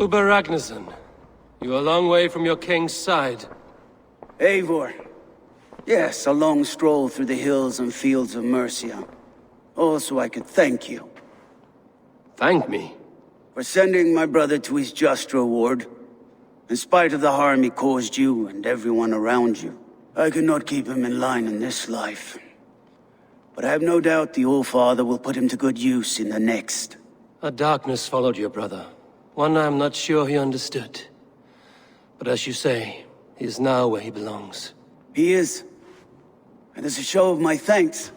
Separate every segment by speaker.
Speaker 1: Uber Ragnarsson, you are a long way from your king's side.
Speaker 2: Eivor. Yes, a long stroll through the hills and fields of Mercia. Also, I could thank you.
Speaker 1: Thank me?
Speaker 2: For sending my brother to his just reward. In spite of the harm he caused you and everyone around you, I could not keep him in line in this life. But I have no doubt the Old Father will put him to good use in the next.
Speaker 1: A darkness followed your brother. One I am not sure he understood. But as you say, he is now where he belongs.
Speaker 2: He is. And as a show of my thanks,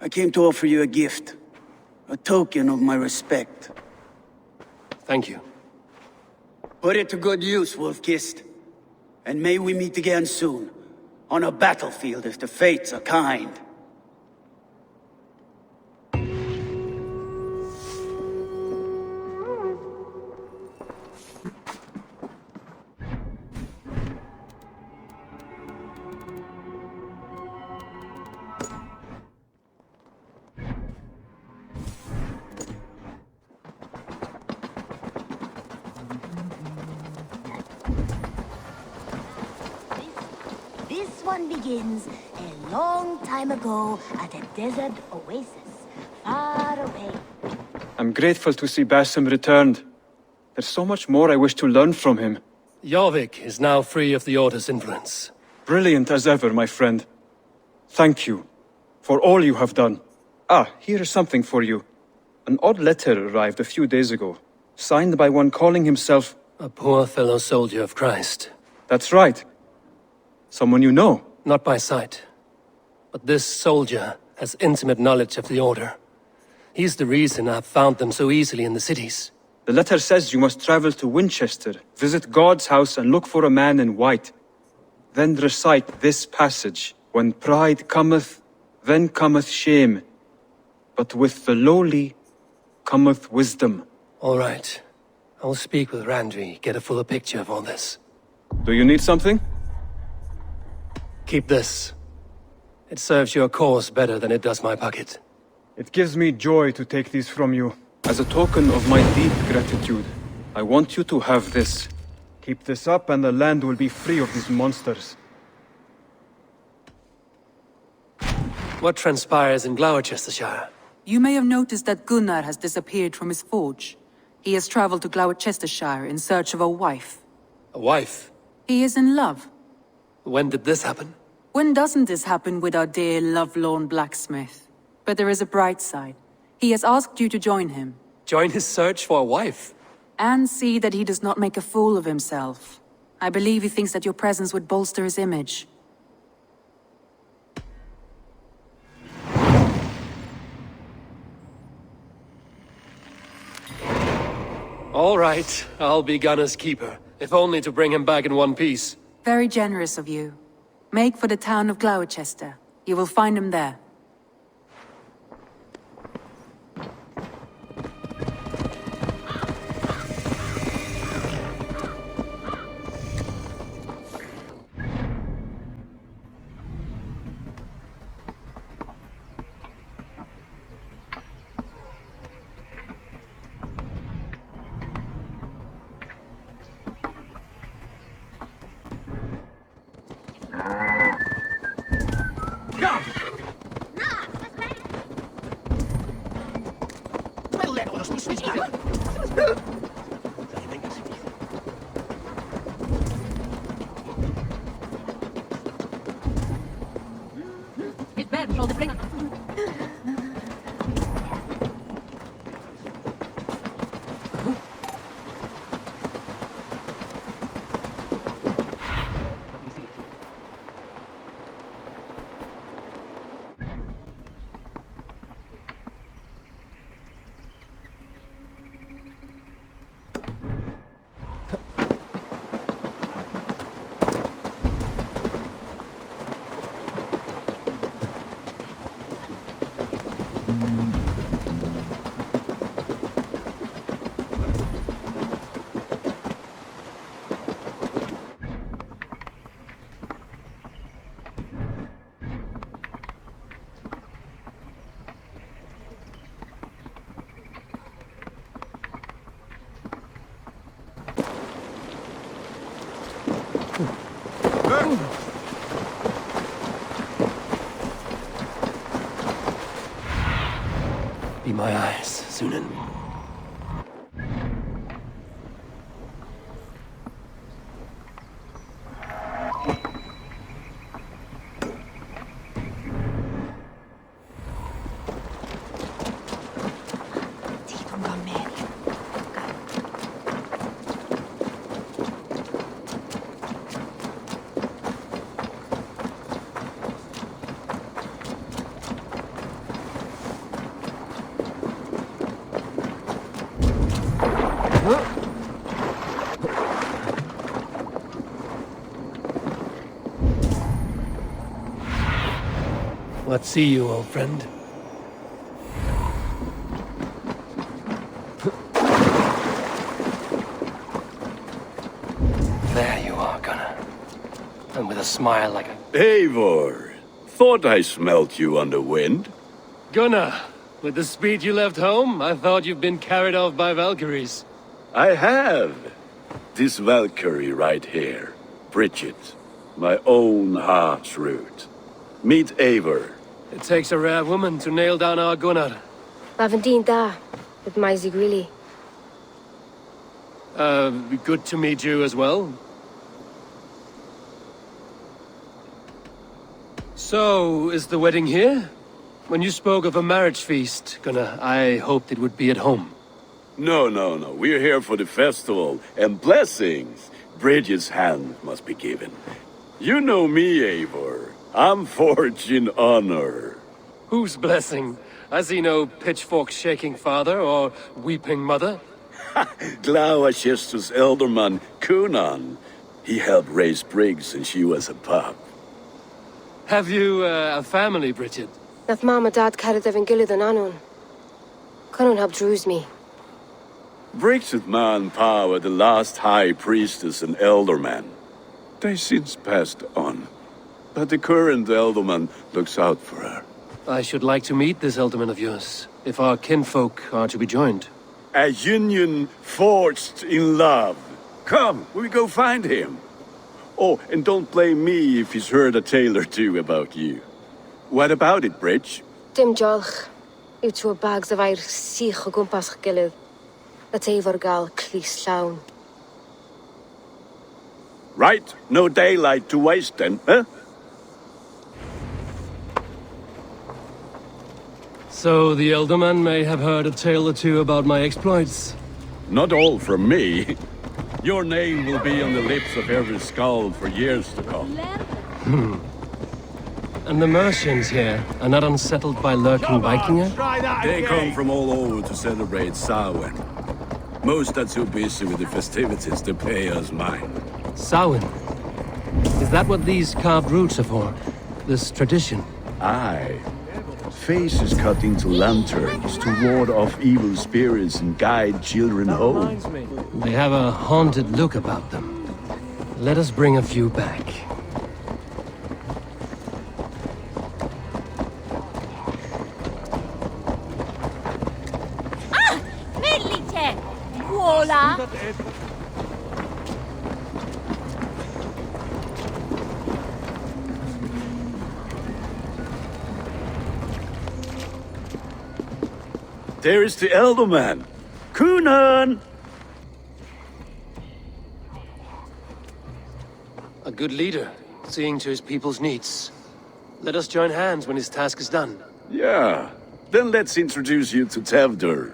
Speaker 2: I came to offer you a gift. A token of my respect.
Speaker 1: Thank you.
Speaker 2: Put it to good use, Wolf-Kissed. And may we meet again soon. On a battlefield if the fates are kind.
Speaker 3: This one begins a long time ago at a desert oasis, far away.
Speaker 4: I'm grateful to see Basim returned. There's so much more I wish to learn from him.
Speaker 1: Jorvik is now free of the Order's influence.
Speaker 4: Brilliant as ever, my friend. Thank you for all you have done. Here is something for you. An odd letter arrived a few days ago, signed by one calling himself...
Speaker 1: A poor fellow soldier of Christ.
Speaker 4: That's right. Someone you know?
Speaker 1: Not by sight. But this soldier has intimate knowledge of the Order. He's the reason I've found them so easily in the cities.
Speaker 4: The letter says you must travel to Winchester, visit God's house and look for a man in white. Then recite this passage. When pride cometh, then cometh shame. But with the lowly cometh wisdom.
Speaker 1: All right. I will speak with Randvi, get a fuller picture of all this.
Speaker 4: Do you need something?
Speaker 1: Keep this. It serves your cause better than it does my pocket.
Speaker 4: It gives me joy to take these from you. As a token of my deep gratitude, I want you to have this. Keep this up and the land will be free of these monsters.
Speaker 1: What transpires in Glowchester?
Speaker 5: You may have noticed that Gunnar has disappeared from his forge. He has traveled to Glowchester in search of a wife.
Speaker 1: A wife?
Speaker 5: He is in love.
Speaker 1: When did this happen?
Speaker 5: When doesn't this happen with our dear lovelorn blacksmith? But there is a bright side. He has asked you to join him.
Speaker 1: Join his search for a wife?
Speaker 5: And see that he does not make a fool of himself. I believe he thinks that your presence would bolster his image.
Speaker 1: All right, I'll be Gunner's keeper, if only to bring him back in one piece.
Speaker 5: Very generous of you. Make for the town of Glowchester. You will find him there.
Speaker 1: Be my eyes, Sunan. What see you, old friend? There you are, Gunnar. And with a smile like a...
Speaker 6: Eivor! Thought I smelt you on the wind.
Speaker 1: Gunnar, with the speed you left home, I thought you'd been carried off by Valkyries.
Speaker 6: I have. This Valkyrie right here. Bridget. My own heart's root. Meet Eivor.
Speaker 1: It takes a rare woman to nail down our Gunnar.
Speaker 7: Lavendine da, with Maisy Grilly.
Speaker 1: Good to meet you as well. So, is the wedding here? When you spoke of a marriage feast, Gunnar, I hoped it would be at home.
Speaker 6: No. We're here for the festival and blessings. Bridget's hand must be given. You know me, Eivor. I'm forged in honor.
Speaker 1: Whose blessing? I see no pitchfork-shaking father or weeping mother.
Speaker 6: Gloucester's elderman, Cunan. He helped raise Briggs and she was a pup.
Speaker 1: Have you a family, Bridget?
Speaker 7: Nath Mom and Dad carried Evan Gillid and Anon. Conan helped druise me.
Speaker 6: Briggs and Man Pa were the last high priestess and elderman. They since passed on. But the current elderman looks out for her.
Speaker 1: I should like to meet this elderman of yours, if our kinfolk are to be joined.
Speaker 6: A union forged in love. Come, we go find him. Oh, and don't blame me if he's heard a tale or two about you. What about it, Bridge?
Speaker 7: Dim Jolch. You two bags of air sich o gwmpas Gillid. That Eivor gal clis llawn.
Speaker 6: Right, no daylight to waste then, huh?
Speaker 1: So the elderman may have heard a tale or two about my exploits.
Speaker 6: Not all from me. Your name will be on the lips of every skull for years to come.
Speaker 1: And the Mercians here are not unsettled by lurking Vikinger?
Speaker 6: They come from all over to celebrate Samhain. Most are too busy with the festivities to pay us mind.
Speaker 1: Samhain? Is that what these carved roots are for? This tradition?
Speaker 6: Aye. Faces cut into lanterns to ward off evil spirits and guide children home.
Speaker 1: They have a haunted look about them. Let us bring a few back.
Speaker 3: Mellite! Voila!
Speaker 6: There is the elderman. Cunan!
Speaker 1: A good leader, seeing to his people's needs. Let us join hands when his task is done.
Speaker 6: Yeah. Then let's introduce you to Tevdur.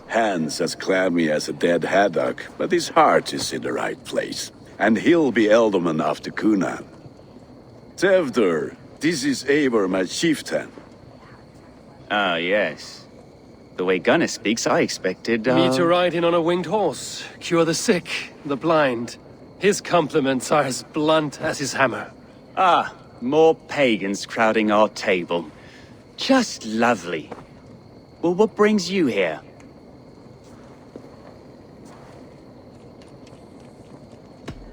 Speaker 6: Hands as clammy as a dead haddock, but his heart is in the right place. And he'll be elderman after Cunan. Tevdur, this is Eivor, my chieftain.
Speaker 8: Ah, yes. The way Gunnar speaks, I expected,
Speaker 1: Me to ride in on a winged horse, cure the sick, the blind. His compliments are as blunt as his hammer.
Speaker 8: Ah, more pagans crowding our table. Just lovely. Well, what brings you here?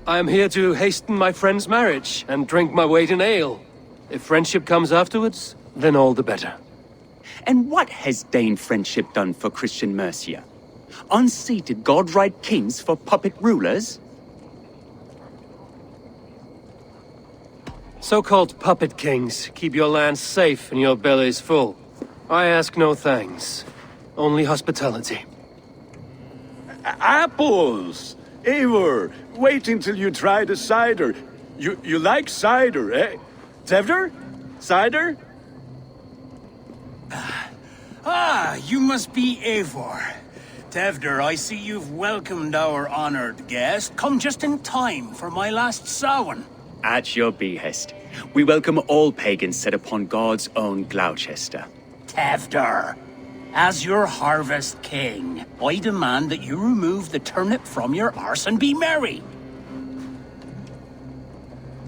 Speaker 1: I am here to hasten my friend's marriage and drink my weight in ale. If friendship comes afterwards, then all the better.
Speaker 8: And what has Dane friendship done for Christian Mercia? Unseated god-right kings for puppet rulers?
Speaker 1: So-called puppet kings keep your lands safe and your bellies full. I ask no thanks, only hospitality.
Speaker 6: Apples! Eivor, wait until you try the cider. You like cider, eh? Tevder? Cider?
Speaker 9: Ah, you must be Eivor. Tevder, I see you've welcomed our honored guest. Come just in time for my last Samhain.
Speaker 8: At your behest. We welcome all pagans set upon God's own Gloucester.
Speaker 9: Tevder, as your harvest king, I demand that you remove the turnip from your arse and be merry.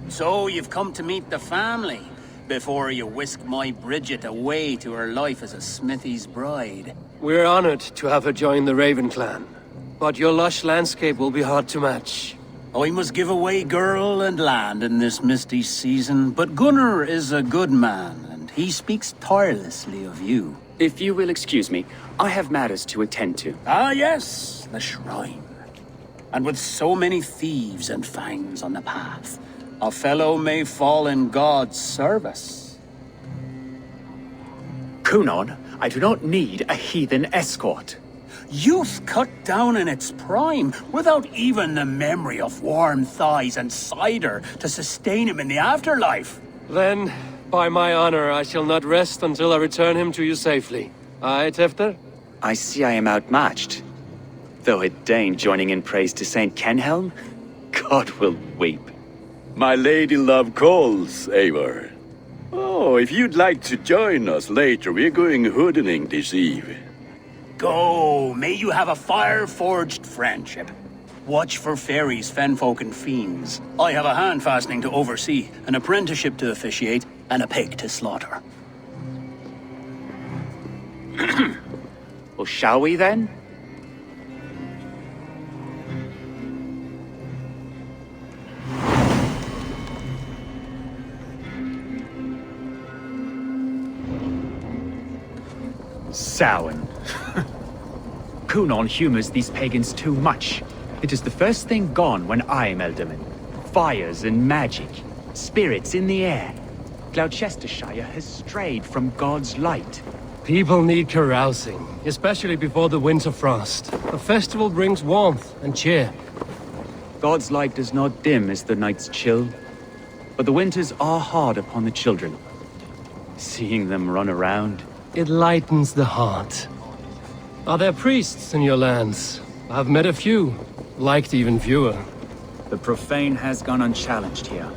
Speaker 9: So you've come to meet the family before you whisk my Bridget away to her life as a smithy's bride.
Speaker 1: We're honored to have her join the Raven clan, but your lush landscape will be hard to match.
Speaker 9: I must give away girl and land in this misty season, but Gunnar is a good man, and he speaks tirelessly of you.
Speaker 8: If you will excuse me, I have matters to attend to.
Speaker 9: Ah yes, the shrine. And with so many thieves and fangs on the path, a fellow may fall in God's service.
Speaker 8: Kunon, I do not need a heathen escort.
Speaker 9: Youth cut down in its prime, without even the memory of warm thighs and cider to sustain him in the afterlife.
Speaker 1: Then, by my honor, I shall not rest until I return him to you safely. Aye, Tefter?
Speaker 8: I see I am outmatched. Though a Dane joining in praise to Saint Kenhelm, God will weep.
Speaker 6: My lady love calls, Eivor. Oh, if you'd like to join us later, we're going hoodening this eve.
Speaker 9: Go, may you have a fire-forged friendship. Watch for fairies, fenfolk, and fiends. I have a hand fastening to oversee, an apprenticeship to officiate, and a pig to slaughter.
Speaker 8: Well, shall we then? Samhain. Kunon humors these pagans too much. It is the first thing gone when I am Elderman. Fires and magic, spirits in the air. Gloucestershaire has strayed from God's light.
Speaker 1: People need carousing, especially before the winter frost. A festival brings warmth and cheer.
Speaker 8: God's light does not dim as the nights chill, but the winters are hard upon the children. Seeing them run around,
Speaker 1: it lightens the heart. Are there priests in your lands? I've met a few, liked even fewer.
Speaker 8: The profane has gone unchallenged here.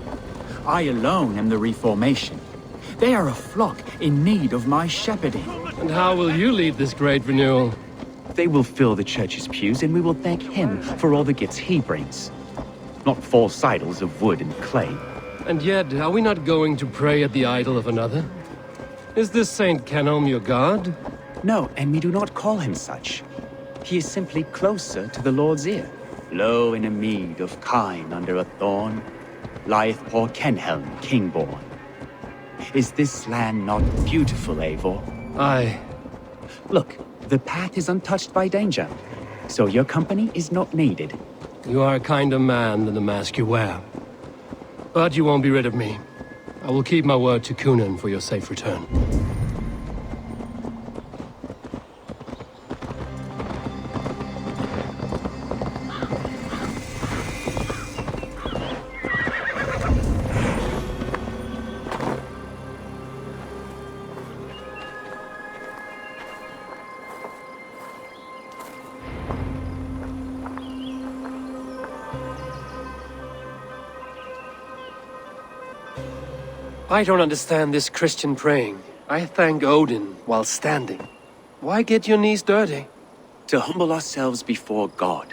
Speaker 8: I alone am the Reformation. They are a flock in need of my shepherding.
Speaker 1: And how will you lead this great renewal?
Speaker 8: They will fill the church's pews, and we will thank him for all the gifts he brings. Not false idols of wood and clay.
Speaker 1: And yet, are we not going to pray at the idol of another? Is this Saint Kenhelm your god?
Speaker 8: No, and we do not call him such. He is simply closer to the Lord's ear. Low in a mead of kine under a thorn, lieth poor Kenhelm, king-born. Is this land not beautiful, Eivor?
Speaker 1: Aye.
Speaker 8: Look, the path is untouched by danger, so your company is not needed.
Speaker 1: You are a kinder man than the mask you wear. But you won't be rid of me. I will keep my word to Kunon for your safe return. I don't understand this Christian praying. I thank Odin while standing. Why get your knees dirty?
Speaker 8: To humble ourselves before God.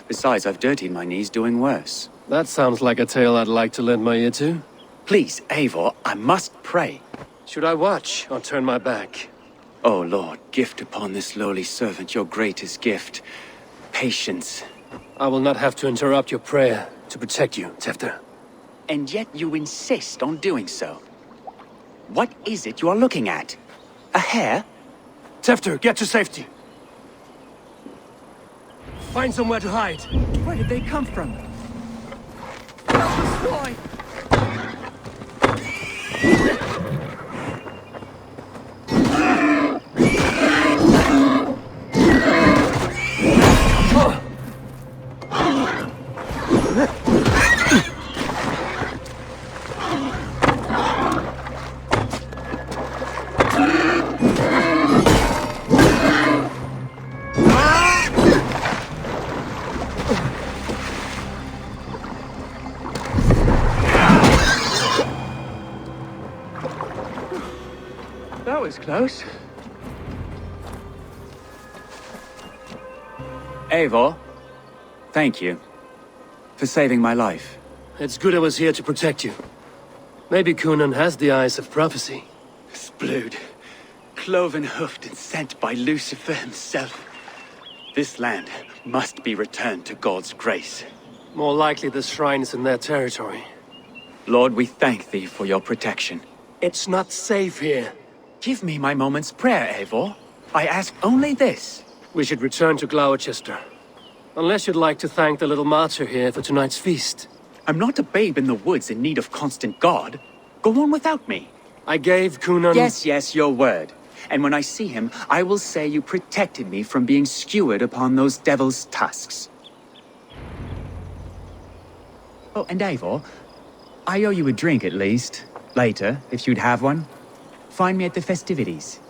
Speaker 8: Besides, I've dirtied my knees doing worse.
Speaker 1: That sounds like a tale I'd like to lend my ear to.
Speaker 8: Please, Eivor, I must pray.
Speaker 1: Should I watch or turn my back?
Speaker 8: Oh Lord, gift upon this lowly servant your greatest gift. Patience.
Speaker 1: I will not have to interrupt your prayer to protect you, Tefter.
Speaker 8: And yet you insist on doing so. What is it you are looking at? A hare?
Speaker 1: Tefter, get to safety. Find somewhere to hide.
Speaker 8: Where did they come from? That was close. Eivor, thank you for saving my life.
Speaker 1: It's good I was here to protect you. Maybe Conan has the eyes of prophecy.
Speaker 8: This blood, cloven-hoofed and sent by Lucifer himself. This land must be returned to God's grace.
Speaker 1: More likely the shrine is in their territory.
Speaker 8: Lord, we thank thee for your protection.
Speaker 1: It's not safe here.
Speaker 8: Give me my moment's prayer, Eivor. I ask only this.
Speaker 1: We should return to Gloucester. Unless you'd like to thank the little martyr here for tonight's feast.
Speaker 8: I'm not a babe in the woods in need of constant guard. Go on without me.
Speaker 1: I gave Conan...
Speaker 8: Yes, your word. And when I see him, I will say you protected me from being skewered upon those devil's tusks. Oh, and Eivor, I owe you a drink at least. Later, if you'd have one. Find me at the festivities.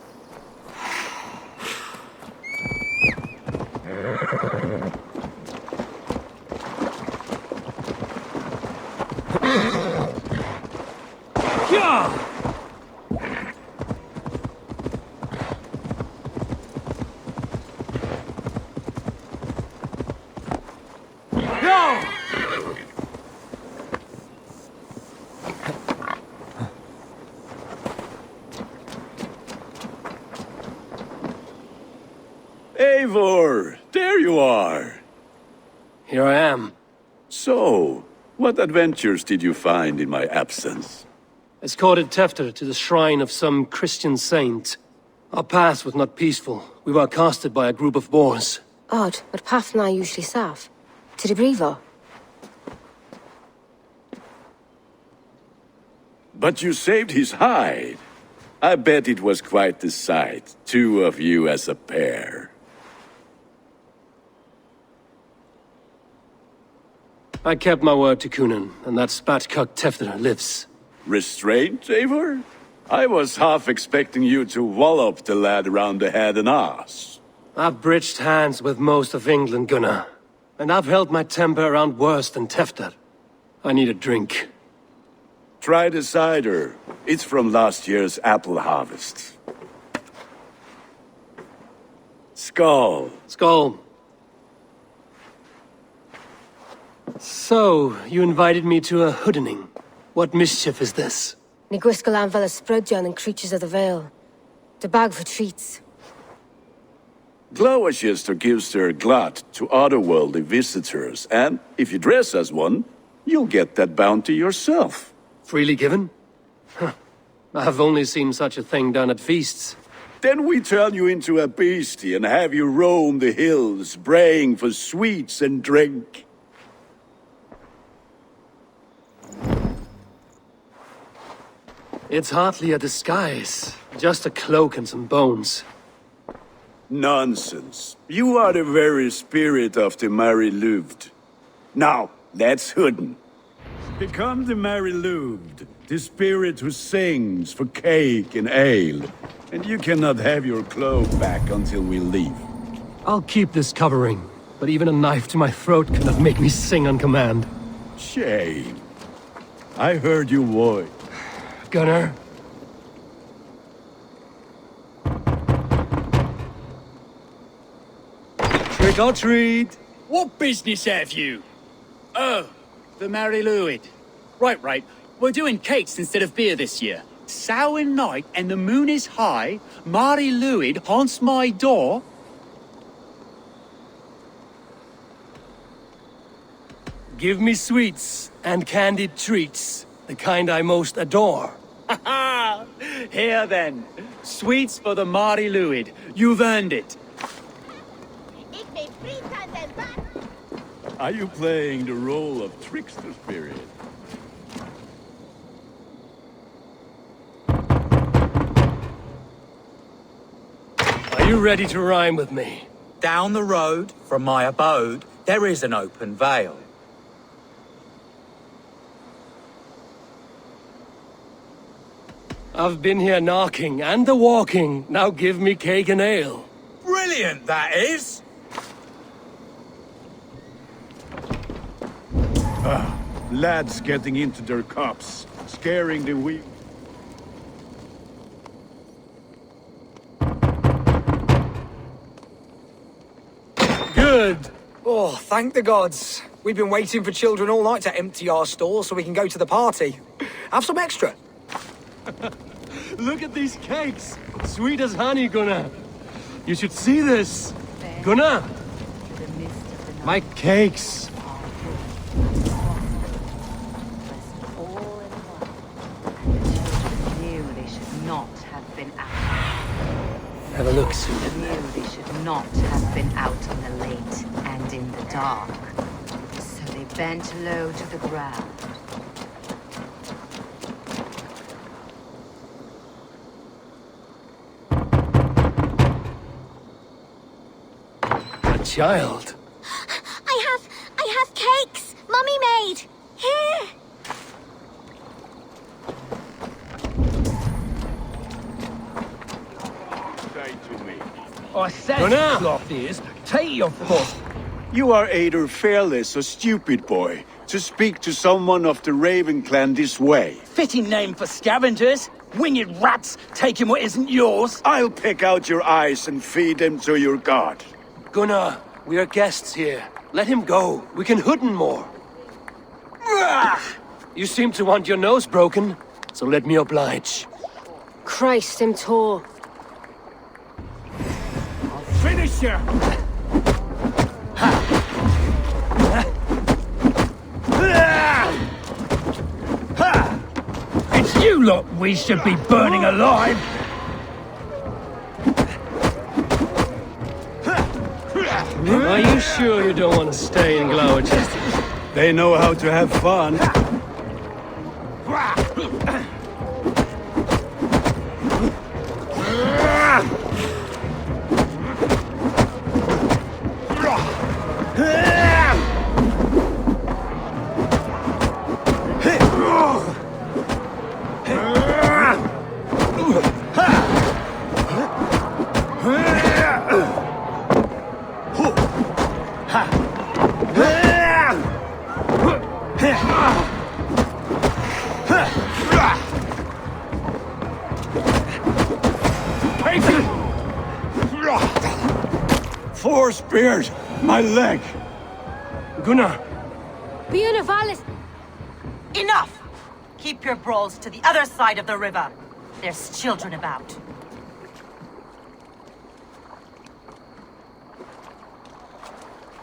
Speaker 6: Eivor, there you are.
Speaker 1: Here I am.
Speaker 6: So, what adventures did you find in my absence?
Speaker 1: Escorted Tefter to the shrine of some Christian saint. Our path was not peaceful. We were accosted by a group of boars.
Speaker 7: Odd, but path na usually safe. To the Brevo.
Speaker 6: But you saved his hide. I bet it was quite the sight, two of you as a pair.
Speaker 1: I kept my word to Conan, and that spatcock Tefter lives.
Speaker 6: Restraint, Eivor? I was half expecting you to wallop the lad around the head and ass.
Speaker 1: I've bridged hands with most of England, Gunnar. And I've held my temper around worse than Tefter. I need a drink.
Speaker 6: Try the cider. It's from last year's apple harvest. Skull.
Speaker 1: Skull. So, you invited me to a hoodening. What mischief is this?
Speaker 7: Ni gwisgalan fel ysbrydion and creatures of the Vale. The bag for treats.
Speaker 6: Gloucester gives their glut to otherworldly visitors, and if you dress as one, you'll get that bounty yourself.
Speaker 1: Freely given? Huh. I've only seen such a thing done at feasts.
Speaker 6: Then we turn you into a beastie and have you roam the hills, braying for sweets and drink.
Speaker 1: It's hardly a disguise. Just a cloak and some bones.
Speaker 6: Nonsense. You are the very spirit of the Mary Louved. Now, let's hooden. Become the Mary Louved, the spirit who sings for cake and ale. And you cannot have your cloak back until we leave.
Speaker 1: I'll keep this covering, but even a knife to my throat cannot make me sing on command.
Speaker 6: Shame. I heard you would.
Speaker 1: Gunnar? Trick or treat!
Speaker 9: What business have you? Oh, the Mary Lwyd. Right. We're doing cakes instead of beer this year. Samhain night and the moon is high. Mary Lwyd haunts my door.
Speaker 1: Give me sweets and candied treats, the kind I most adore.
Speaker 9: Ha ha! Here then, sweets for the Mary Lwyd. You've earned it.
Speaker 6: Are you playing the role of trickster spirit?
Speaker 1: Are you ready to rhyme with me?
Speaker 10: Down the road from my abode, there is an open vale.
Speaker 1: I've been here knocking and walking. Now give me cake and ale.
Speaker 10: Brilliant, that is!
Speaker 6: Lads getting into their cups, scaring the weak.
Speaker 1: Good.
Speaker 10: Oh, thank the gods. We've been waiting for children all night to empty our stores so we can go to the party. Have some extra.
Speaker 1: Look at these cakes. Sweet as honey, Gunnar. You should see this. Gunnar. My cakes.
Speaker 11: Knew they should not have been out.
Speaker 1: Have a look, Sue.
Speaker 11: Knew they should not have been out in the late and in the dark. So they bent low to the ground.
Speaker 1: A child.
Speaker 3: I have cakes Mummy made. Here.
Speaker 6: Say to me.
Speaker 10: I said
Speaker 1: Gunnar!
Speaker 10: cloth ears. Take your foot.
Speaker 6: You are either fearless or stupid, boy, to speak to someone of the Raven clan this way.
Speaker 10: Fitting name for scavengers. Winged rats taking what isn't yours.
Speaker 6: I'll pick out your eyes and feed them to your god.
Speaker 1: Gunnar, we are guests here. Let him go. We can hood him more. You seem to want your nose broken, so let me oblige.
Speaker 7: Christ, him tall.
Speaker 10: Finish you. It's you lot we should be burning alive.
Speaker 1: Are you sure you don't want to stay in Gloucester?
Speaker 6: They know how to have fun. Four spears! My leg!
Speaker 1: Gunnar!
Speaker 7: Bionavalis!
Speaker 11: Enough! Keep your brawls to the other side of the river. There's children about.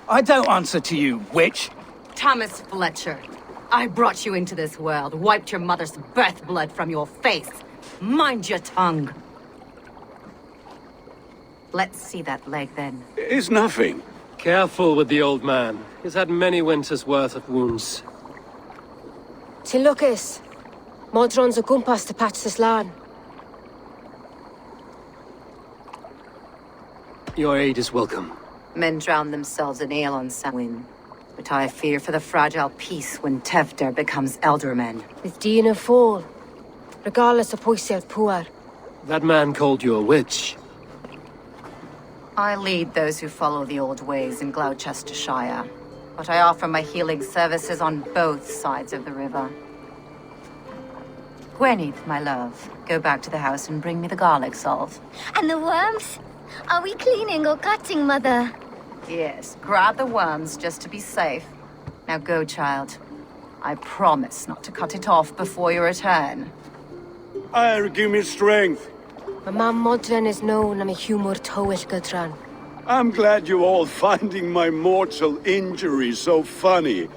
Speaker 10: I don't answer to you, witch.
Speaker 11: Thomas Fletcher, I brought you into this world, wiped your mother's birth blood from your face. Mind your tongue. Let's see that leg then.
Speaker 6: It's nothing.
Speaker 1: Careful with the old man. He's had many winters' worth of wounds.
Speaker 7: Tilukis. Modron's a gumpas to patch this land.
Speaker 1: Your aid is welcome.
Speaker 11: Men drown themselves in ale on Samhain. But I fear for the fragile peace when Tevder becomes eldermen.
Speaker 7: With Dina fall. Regardless of Poisiat Puar.
Speaker 1: That man called you a witch.
Speaker 11: I lead those who follow the old ways in Gloucestershaire, but I offer my healing services on both sides of the river. Gwyneth, my love, go back to the house and bring me the garlic salve.
Speaker 3: And the worms? Are we cleaning or cutting, Mother?
Speaker 11: Yes, grab the worms just to be safe. Now go, child. I promise not to cut it off before your return.
Speaker 6: I'll give me strength.
Speaker 7: My mam Modron is known am a humor towill Gudran.
Speaker 6: I'm glad you all finding my mortal injury so funny.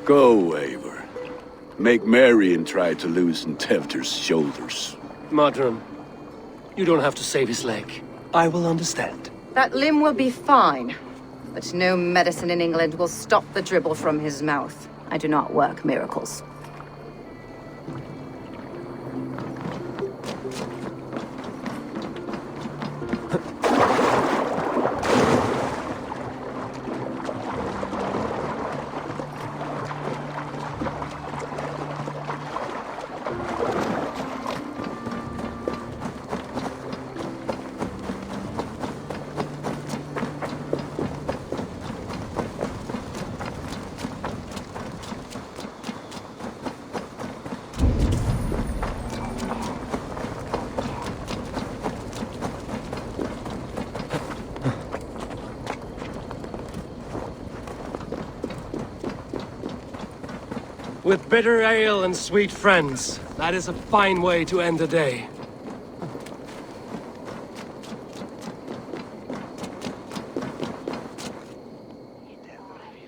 Speaker 6: Go, Eivor. Make merry and try to loosen Tevder's shoulders.
Speaker 1: Modron, you don't have to save his leg. I will understand.
Speaker 11: That limb will be fine, but no medicine in England will stop the dribble from his mouth. I do not work miracles.
Speaker 1: With bitter ale and sweet friends, that is a fine way to end a day.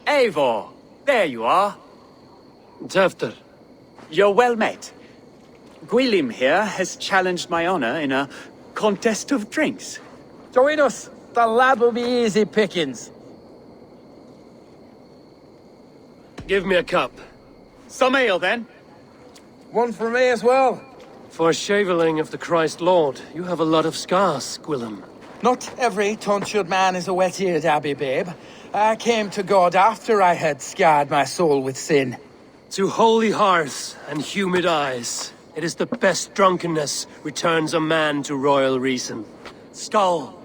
Speaker 8: Eivor, there you are.
Speaker 1: Tefter.
Speaker 8: You're well met. Gwilym here has challenged my honor in a contest of drinks.
Speaker 12: Join us. The lad will be easy pickings.
Speaker 1: Give me a cup.
Speaker 8: Some ale, then.
Speaker 12: One for me as well.
Speaker 1: For shaveling of the Christ Lord, you have a lot of scars, Gwilym.
Speaker 12: Not every tonsured man is a wet-eared abbey, babe. I came to God after I had scarred my soul with sin.
Speaker 1: To holy hearths and humid eyes, it is the best drunkenness returns a man to royal reason. Skull!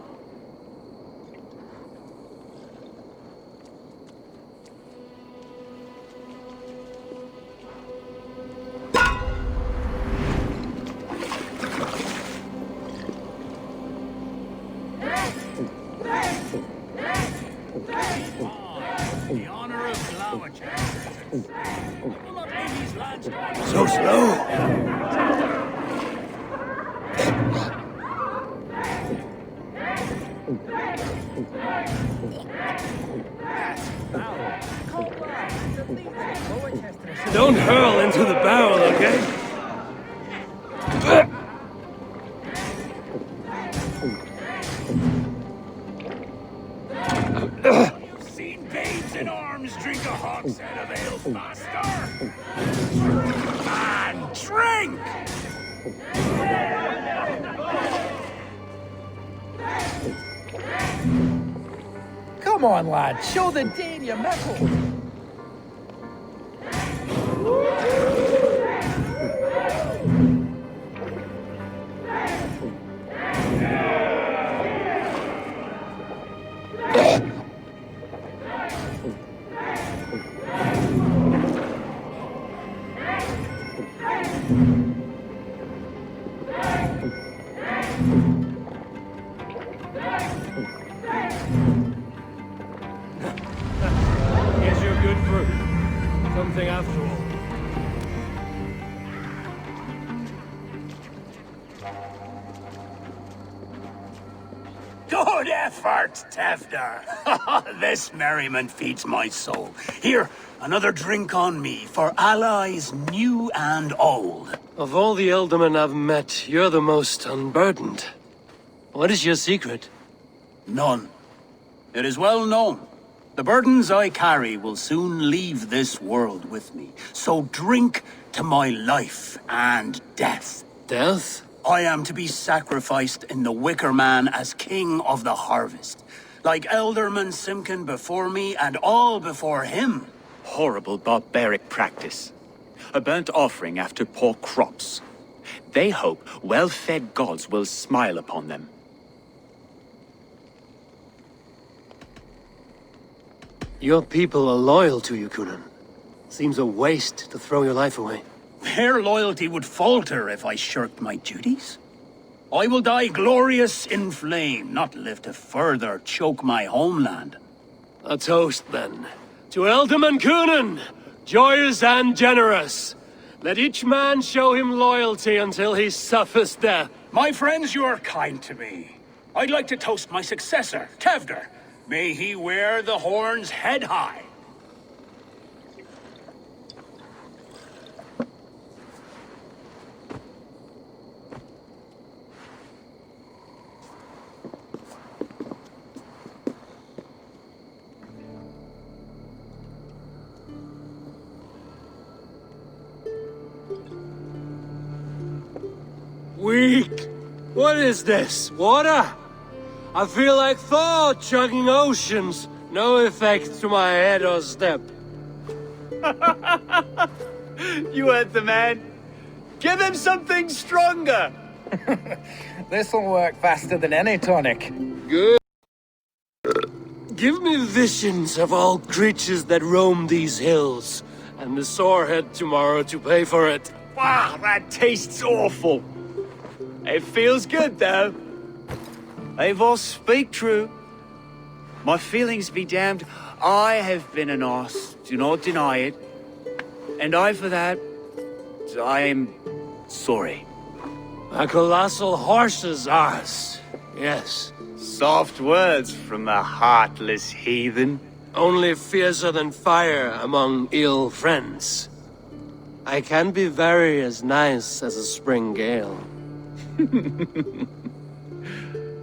Speaker 9: The honor of Glowachester. Will not leave these lads going
Speaker 2: So slow.
Speaker 1: Don't hurl into the barrel, okay?
Speaker 9: You've seen babes in arms drink a hogshead of ale faster. Man, drink!
Speaker 12: Come on, lad. Show the deed you meckle.
Speaker 1: Here's your good fruit. Something after all.
Speaker 9: Good effort, Tefter. This merriment feeds my soul. Here, another drink on me for allies new and old.
Speaker 1: Of all the ealdormen I've met, you're the most unburdened. What is your secret?
Speaker 9: None. It is well known. The burdens I carry will soon leave this world with me. So drink to my life and death.
Speaker 1: Death?
Speaker 9: I am to be sacrificed in the Wicker Man as king of the harvest. Like Elderman Simkin before me and all before him.
Speaker 8: Horrible barbaric practice. A burnt offering after poor crops. They hope well-fed gods will smile upon them.
Speaker 1: Your people are loyal to you, Kunan. Seems a waste to throw your life away.
Speaker 9: Their loyalty would falter if I shirked my duties. I will die glorious in flame, not live to further choke my homeland.
Speaker 1: A toast, then. To Ealdorman Kunan, joyous and generous. Let each man show him loyalty until he suffers death.
Speaker 9: My friends, you are kind to me. I'd like to toast my successor, Tefder. May he wear the horns head high.
Speaker 1: Weak! What is this? Water? I feel like Thor chugging oceans. No effect to my head or step.
Speaker 8: You heard the man. Give him something stronger.
Speaker 12: This'll work faster than any tonic.
Speaker 1: Good. Give me visions of all creatures that roam these hills, and the sorehead tomorrow to pay for it.
Speaker 8: Wow, that tastes awful. It feels good, though. Eivor, speak true. My feelings be damned. I have been an arse. Do not deny it. And I, for that, I am sorry.
Speaker 1: A colossal horse's arse. Yes.
Speaker 8: Soft words from a heartless heathen.
Speaker 1: Only fiercer than fire among ill friends. I can be very as nice as a spring gale.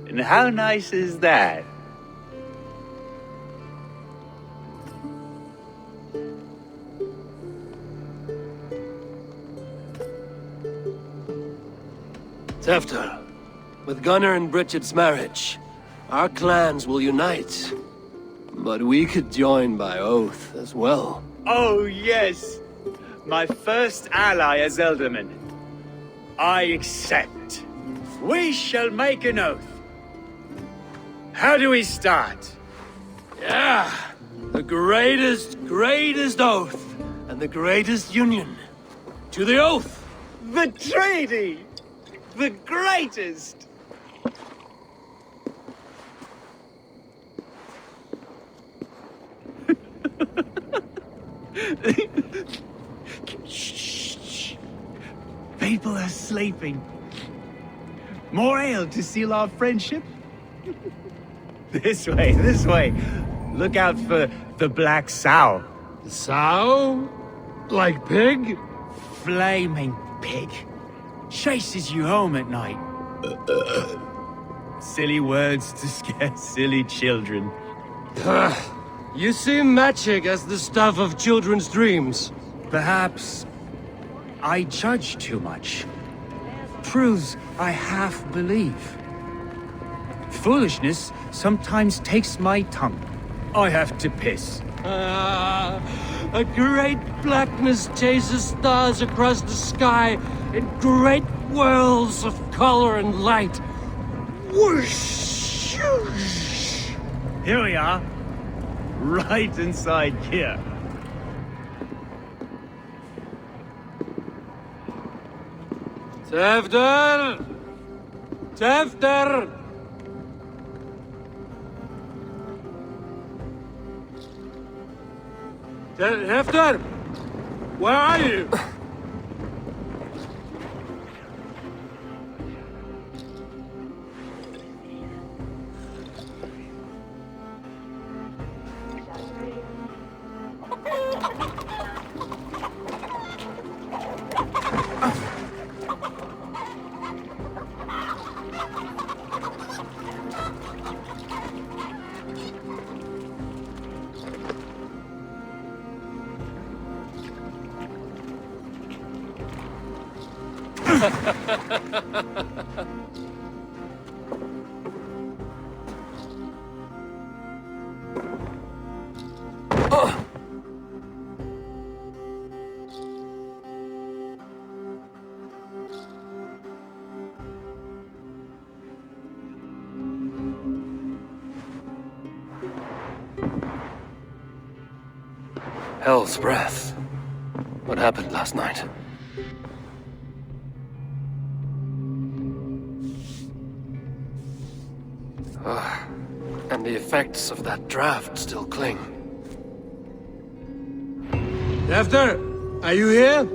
Speaker 8: And how nice is that?
Speaker 1: Tefter, with Gunnar and Bridget's marriage, our clans will unite. But we could join by oath as well.
Speaker 8: Oh, yes. My first ally as Elderman. I accept. We shall make an oath. How do we start?
Speaker 1: Yeah, the greatest oath, and the greatest union. To the oath!
Speaker 8: The treaty! The greatest! Shh. People are sleeping. More ale to seal our friendship? This way. Look out for the black sow.
Speaker 1: Sow? Like pig?
Speaker 8: Flaming pig. Chases you home at night. Silly words to scare silly children.
Speaker 1: You seem magic as the stuff of children's dreams.
Speaker 8: Perhaps I judge too much. Truths I half believe. Foolishness sometimes takes my tongue. I have to piss.
Speaker 1: A great blackness chases stars across the sky in great whirls of color and light. Whoosh!
Speaker 8: Here we are. Right inside here.
Speaker 1: Tefter! Tefter! Tefter! Where are you? Hell's breath. What happened last night? And the effects of that draft still cling. Tefter, are you here?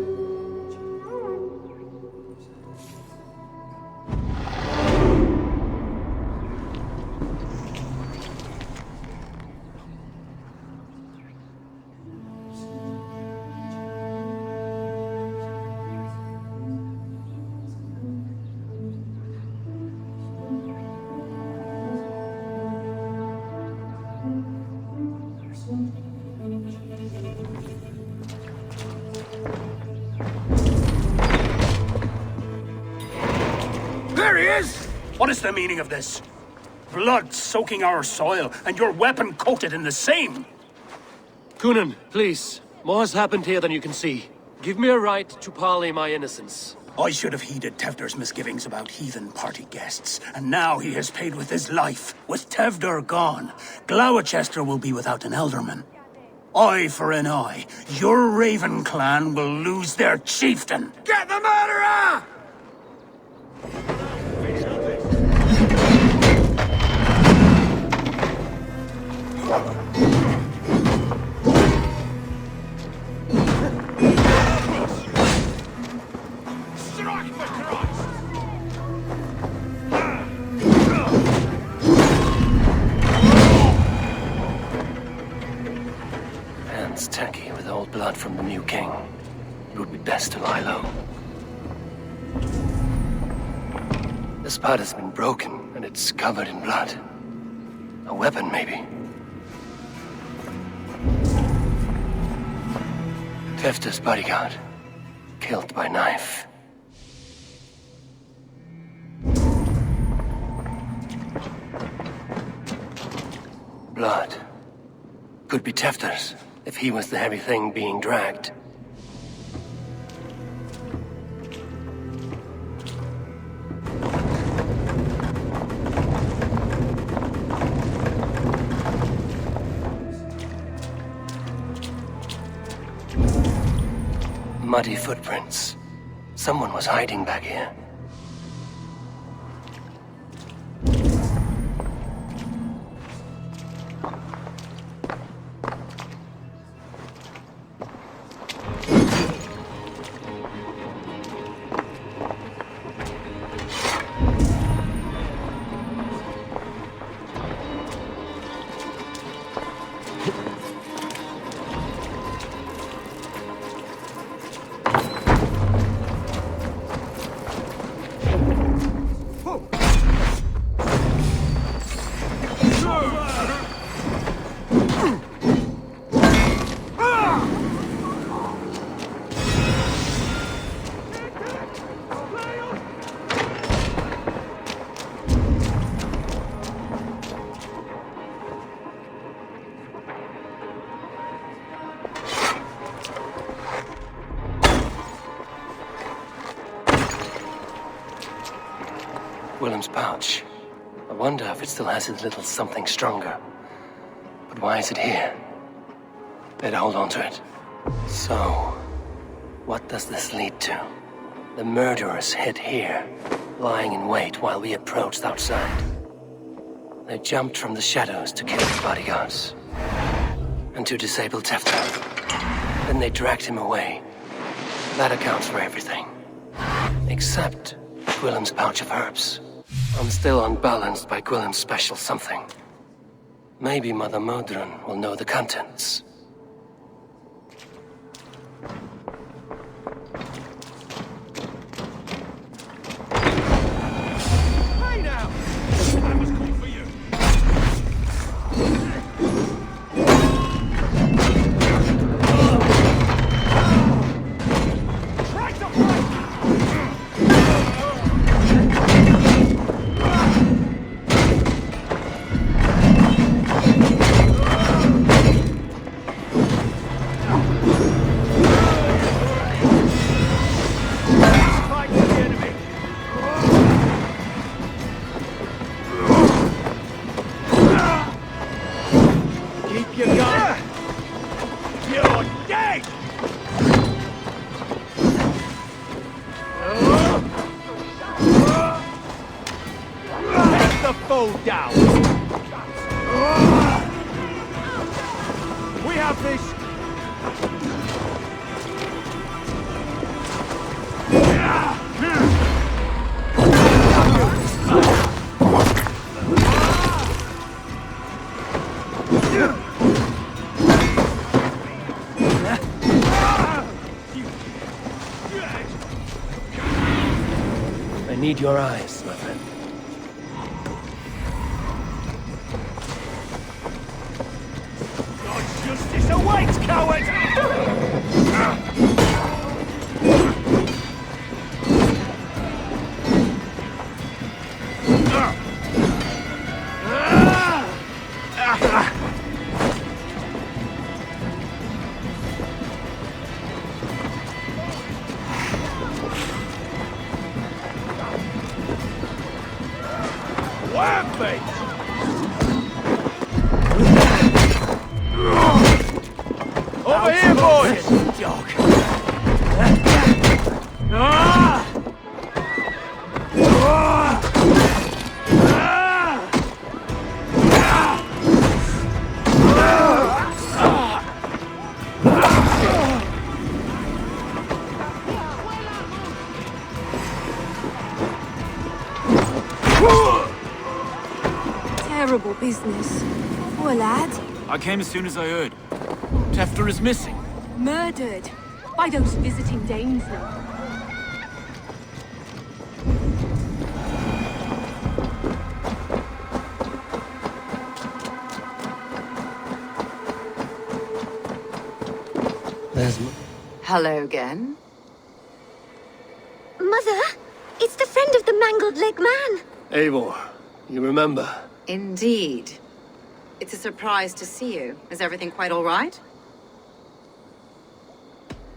Speaker 9: There he is! What is the meaning of this? Blood soaking our soil, and your weapon coated in the same!
Speaker 1: Kunin, please. More has happened here than you can see. Give me a right to parley my innocence.
Speaker 9: I should have heeded Tevder's misgivings about heathen party guests, and now he has paid with his life. With Tevder gone, Gloucester will be without an elderman. Eye for an eye, your Raven clan will lose their chieftain!
Speaker 10: Get the murderer!
Speaker 1: the new king. It would be best to lie low. The spot has been broken, and it's covered in blood. A weapon, maybe. Tefta's bodyguard. Killed by knife. Blood. Could be Tefta's, if he was the heavy thing being dragged. Muddy footprints. Someone was hiding back here. Willem's pouch. I wonder if it still has his little something stronger. But why is it here? Better hold on to it. So, what does this lead to? The murderers hid here, lying in wait while we approached outside. They jumped from the shadows to kill his bodyguards. And to disable Tefta. Then they dragged him away. That accounts for everything. Except Willem's pouch of herbs. I'm still unbalanced by Willem's special something. Maybe Mother Modron will know the contents.
Speaker 13: Hey now! I was coming for you! Try to fight! Down. We have this.
Speaker 1: I need your eyes, my friend.
Speaker 13: Justice awaits, coward! Over here, boys! Dog.
Speaker 7: Terrible business. Poor lad.
Speaker 8: I came as soon as I heard. Tefta is missing.
Speaker 3: Murdered by those visiting Danes now.
Speaker 11: Hello again.
Speaker 3: Mother, it's the friend of the mangled leg man.
Speaker 1: Eivor, you remember?
Speaker 11: Indeed. It's a surprise to see you. Is everything quite all right?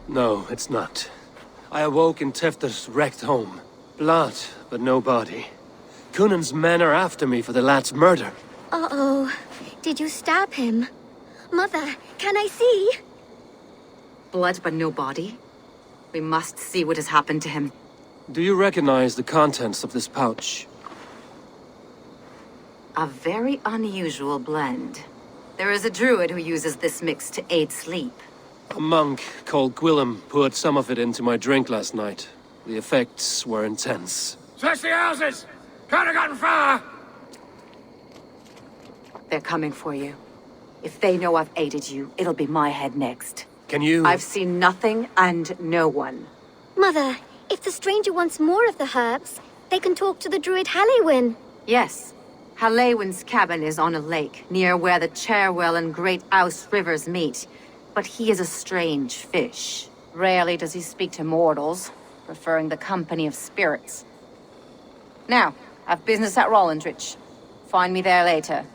Speaker 1: No, it's not. I awoke in Tefter's wrecked home. Blood, but no body. Cunan's men are after me for the lad's murder.
Speaker 3: Uh-oh. Did you stab him? Mother, can I see?
Speaker 11: Blood but no body? We must see what has happened to him.
Speaker 1: Do you recognize the contents of this pouch?
Speaker 11: A very unusual blend. There is a druid who uses this mix to aid sleep.
Speaker 1: A monk called Gwillem poured some of it into my drink last night. The effects were intense.
Speaker 13: Search the houses! Can't have gotten far!
Speaker 11: They're coming for you. If they know I've aided you, it'll be my head next.
Speaker 1: Can you...
Speaker 11: I've seen nothing and no one.
Speaker 3: Mother, if the stranger wants more of the herbs, they can talk to the druid Halewin.
Speaker 11: Yes. Halewin's cabin is on a lake, near where the Cherwell and Great Ouse rivers meet. But he is a strange fish. Rarely does he speak to mortals, preferring the company of spirits. Now, I've business at Rollendrich. Find me there later.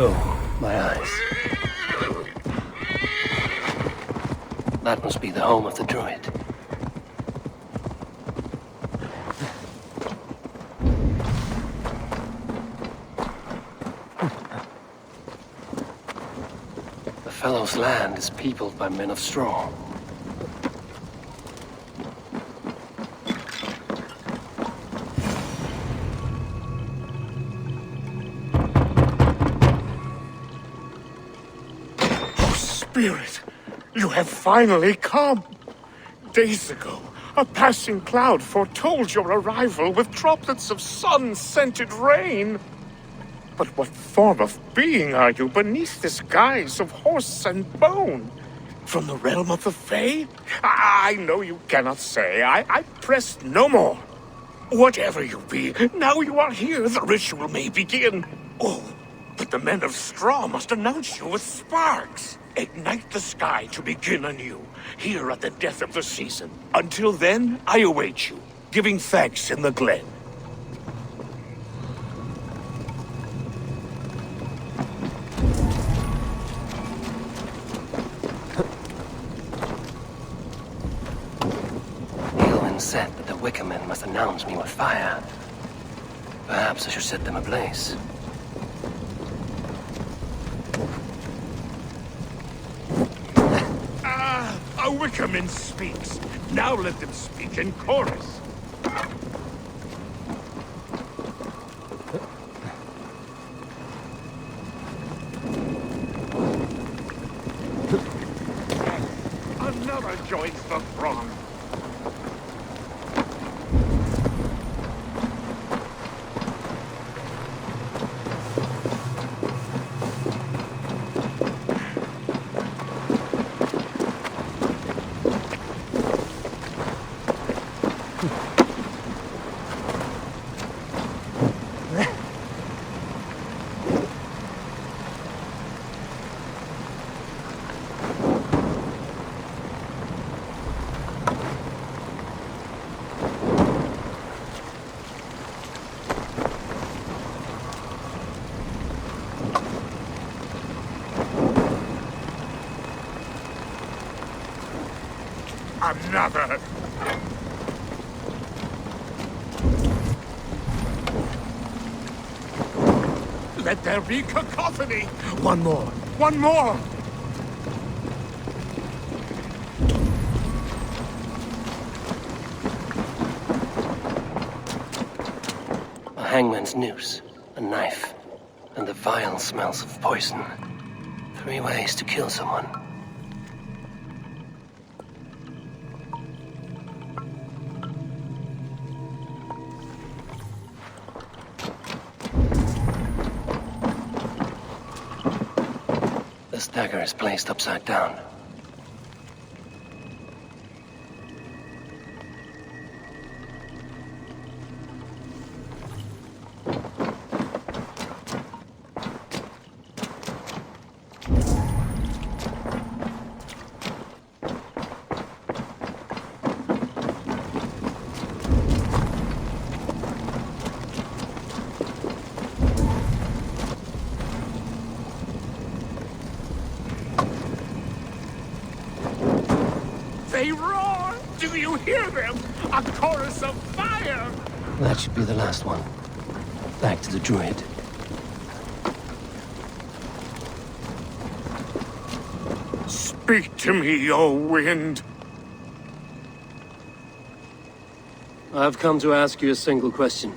Speaker 1: Oh, my eyes. That must be the home of the druid. The fellow's land is peopled by men of straw.
Speaker 13: Spirit, you have finally come. Days ago, a passing cloud foretold your arrival with droplets of sun-scented rain. But what form of being are you beneath this guise of horse and bone? From the realm of the Fae? I know you cannot say. I press no more. Whatever you be, now you are here, the ritual may begin. Oh, but the men of straw must announce you with sparks. Ignite the sky to begin anew, here at the death of the season. Until then, I await you, giving thanks in the glen.
Speaker 1: Eowyn said that the Wicker Men must announce me with fire. Perhaps I should set them ablaze.
Speaker 13: A Wickerman speaks. Now let them speak in chorus. Another joins the throng. Another. Let there be cacophony. One more. One more.
Speaker 1: A hangman's noose, a knife, and the vile smells of poison. 3 ways to kill someone. The dagger is placed upside down.
Speaker 13: They roar! Do you hear them? A chorus of fire!
Speaker 1: That should be the last one. Back to the druid.
Speaker 13: Speak to me, O wind.
Speaker 1: I've come to ask you a single question.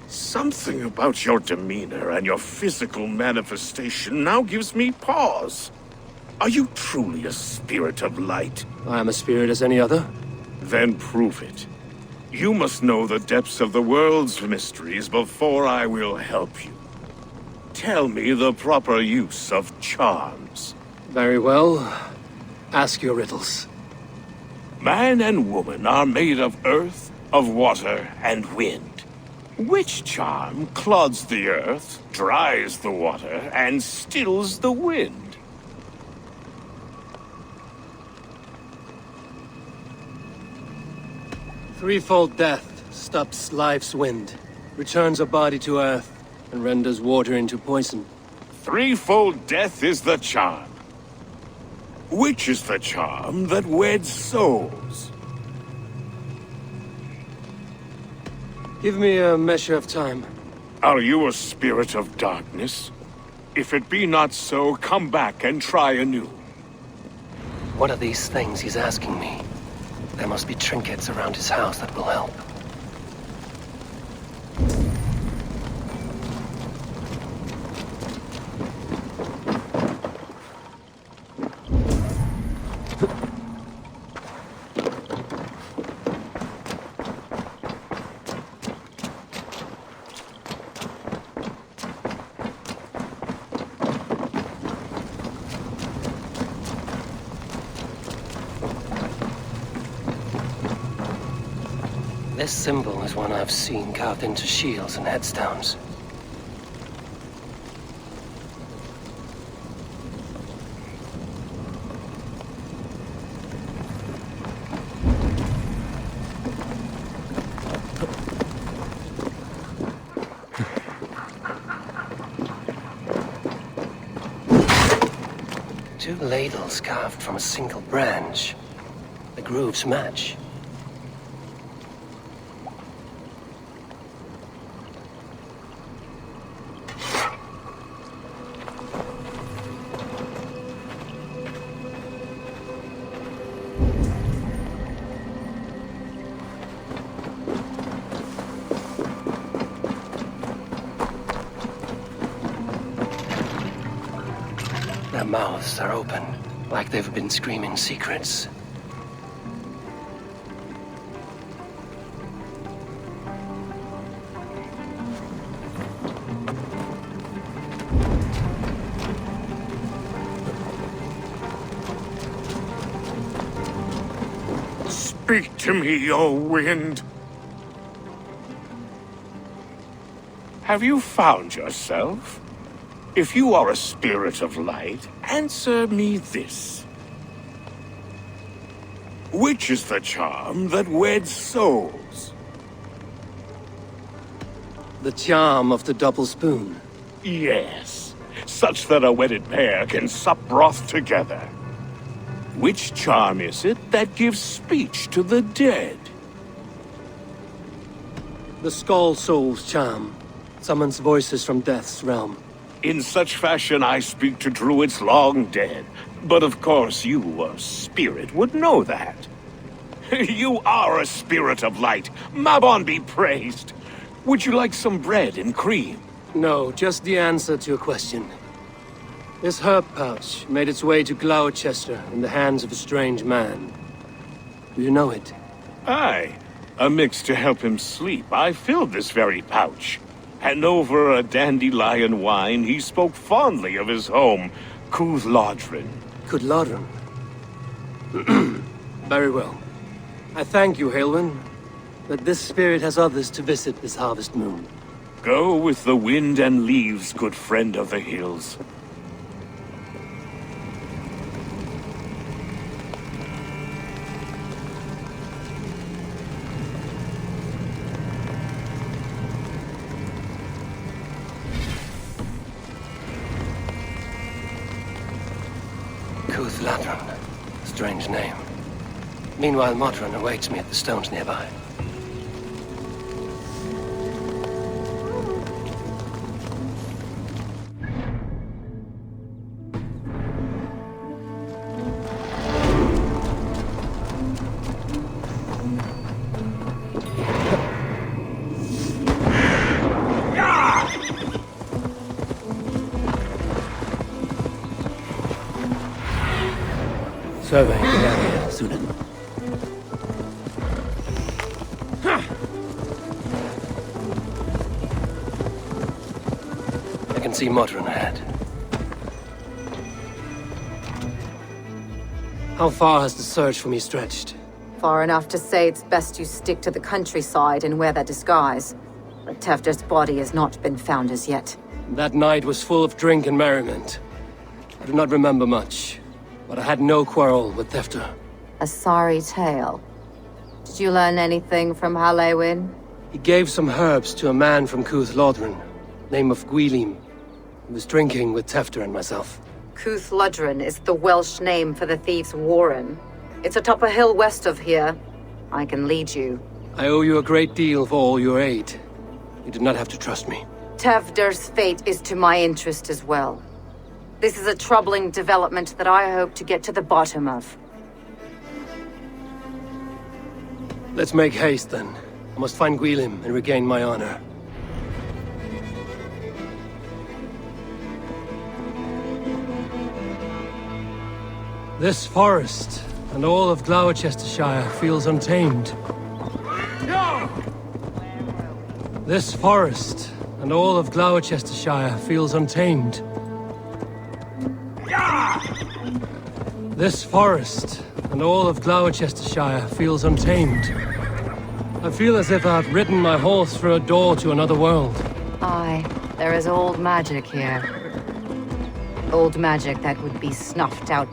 Speaker 13: Something about your demeanor and your physical manifestation now gives me pause. Are you truly a spirit of light?
Speaker 1: I am a spirit as any other.
Speaker 13: Then prove it. You must know the depths of the world's mysteries before I will help you. Tell me the proper use of charms.
Speaker 1: Very well. Ask your riddles.
Speaker 13: Man and woman are made of earth, of water, and wind. Which charm clods the earth, dries the water, and stills the wind?
Speaker 1: Threefold death stops life's wind, returns a body to earth, and renders water into poison.
Speaker 13: Threefold death is the charm. Which is the charm that weds souls?
Speaker 1: Give me a measure of time.
Speaker 13: Are you a spirit of darkness? If it be not so, come back and try anew.
Speaker 1: What are these things he's asking me? There must be trinkets around his house that will help. This symbol is one I've seen carved into shields and headstones. Two ladles carved from a single branch. The grooves match. Their mouths are open, like they've been screaming secrets.
Speaker 13: Speak to me, O wind. Have you found yourself? If you are a spirit of light, answer me this. Which is the charm that weds souls?
Speaker 1: The charm of the double spoon.
Speaker 13: Yes, such that a wedded pair can sup broth together. Which charm is it that gives speech to the dead?
Speaker 1: The Skull Soul's charm summons voices from death's realm.
Speaker 13: In such fashion I speak to druids long dead. But of course you, a spirit, would know that. You are a spirit of light. Mabon be praised. Would you like some bread and cream?
Speaker 1: No, just the answer to your question. This herb pouch made its way to Gloucester in the hands of a strange man. Do you know it?
Speaker 13: Aye. A mix to help him sleep. I filled this very pouch. And over a dandelion wine, he spoke fondly of his home, Cúthládrin.
Speaker 1: Cúthládrin? Very well. I thank you, Haelwyn, but this spirit has others to visit this harvest moon.
Speaker 13: Go with the wind and leaves, good friend of the hills.
Speaker 1: Cúthládrin. Strange name. Meanwhile, Modron awaits me at the stones nearby. Surveying the area, Sudan. I can see Modron ahead. How far has the search for me stretched?
Speaker 11: Far enough to say it's best you stick to the countryside and wear that disguise. But Tefder's body has not been found as yet.
Speaker 1: That night was full of drink and merriment. I do not remember much, but I had no quarrel with Tefder.
Speaker 11: A sorry tale. Did you learn anything from Halewin?
Speaker 1: He gave some herbs to a man from Cúthládrin, name of Gwylim. I was drinking with Tefter and myself.
Speaker 11: Cúth Ludren is the Welsh name for the thieves' warren. It's atop a hill west of here. I can lead you.
Speaker 1: I owe you a great deal for all your aid. You did not have to trust me.
Speaker 11: Tefder's fate is to my interest as well. This is a troubling development that I hope to get to the bottom of.
Speaker 1: Let's make haste, then. I must find Gwilym and regain my honor. This forest and all of Gloucestershire feels untamed. This forest and all of Gloucestershire feels untamed. This forest and all of Gloucestershire feels untamed. I feel as if I've ridden my horse through a door to another world.
Speaker 11: Aye, there is old magic here. Old magic that would be snuffed out.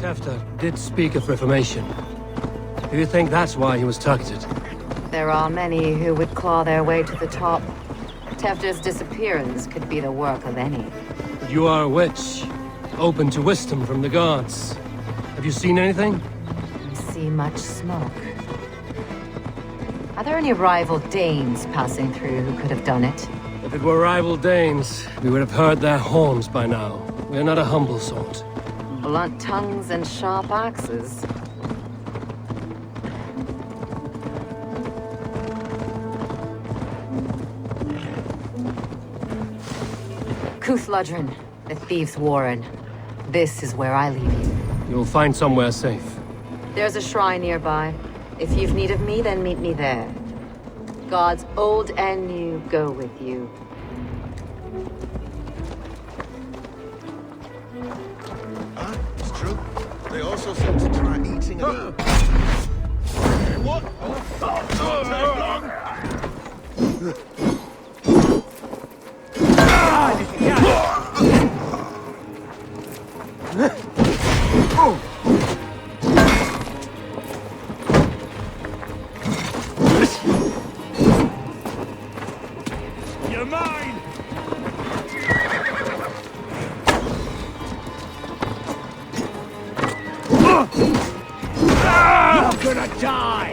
Speaker 1: Tefter did speak of reformation. Do you think that's why he was targeted?
Speaker 11: There are many who would claw their way to the top. Tefder's disappearance could be the work of any.
Speaker 1: But you are a witch, open to wisdom from the gods. Have you seen anything?
Speaker 11: See much smoke. Are there any rival Danes passing through who could have done it?
Speaker 1: If it were rival Danes, we would have heard their horns by now. We are not a humble sort.
Speaker 11: Blunt tongues and sharp axes. Cúth Ludren, the thieves' warren. This is where I leave you.
Speaker 1: You'll find somewhere safe.
Speaker 11: There's a shrine nearby. If you've need of me, then meet me there. Gods old and new go with you.
Speaker 14: It's true. They also seem to try eating and What?
Speaker 13: You're mine!
Speaker 12: You're gonna die!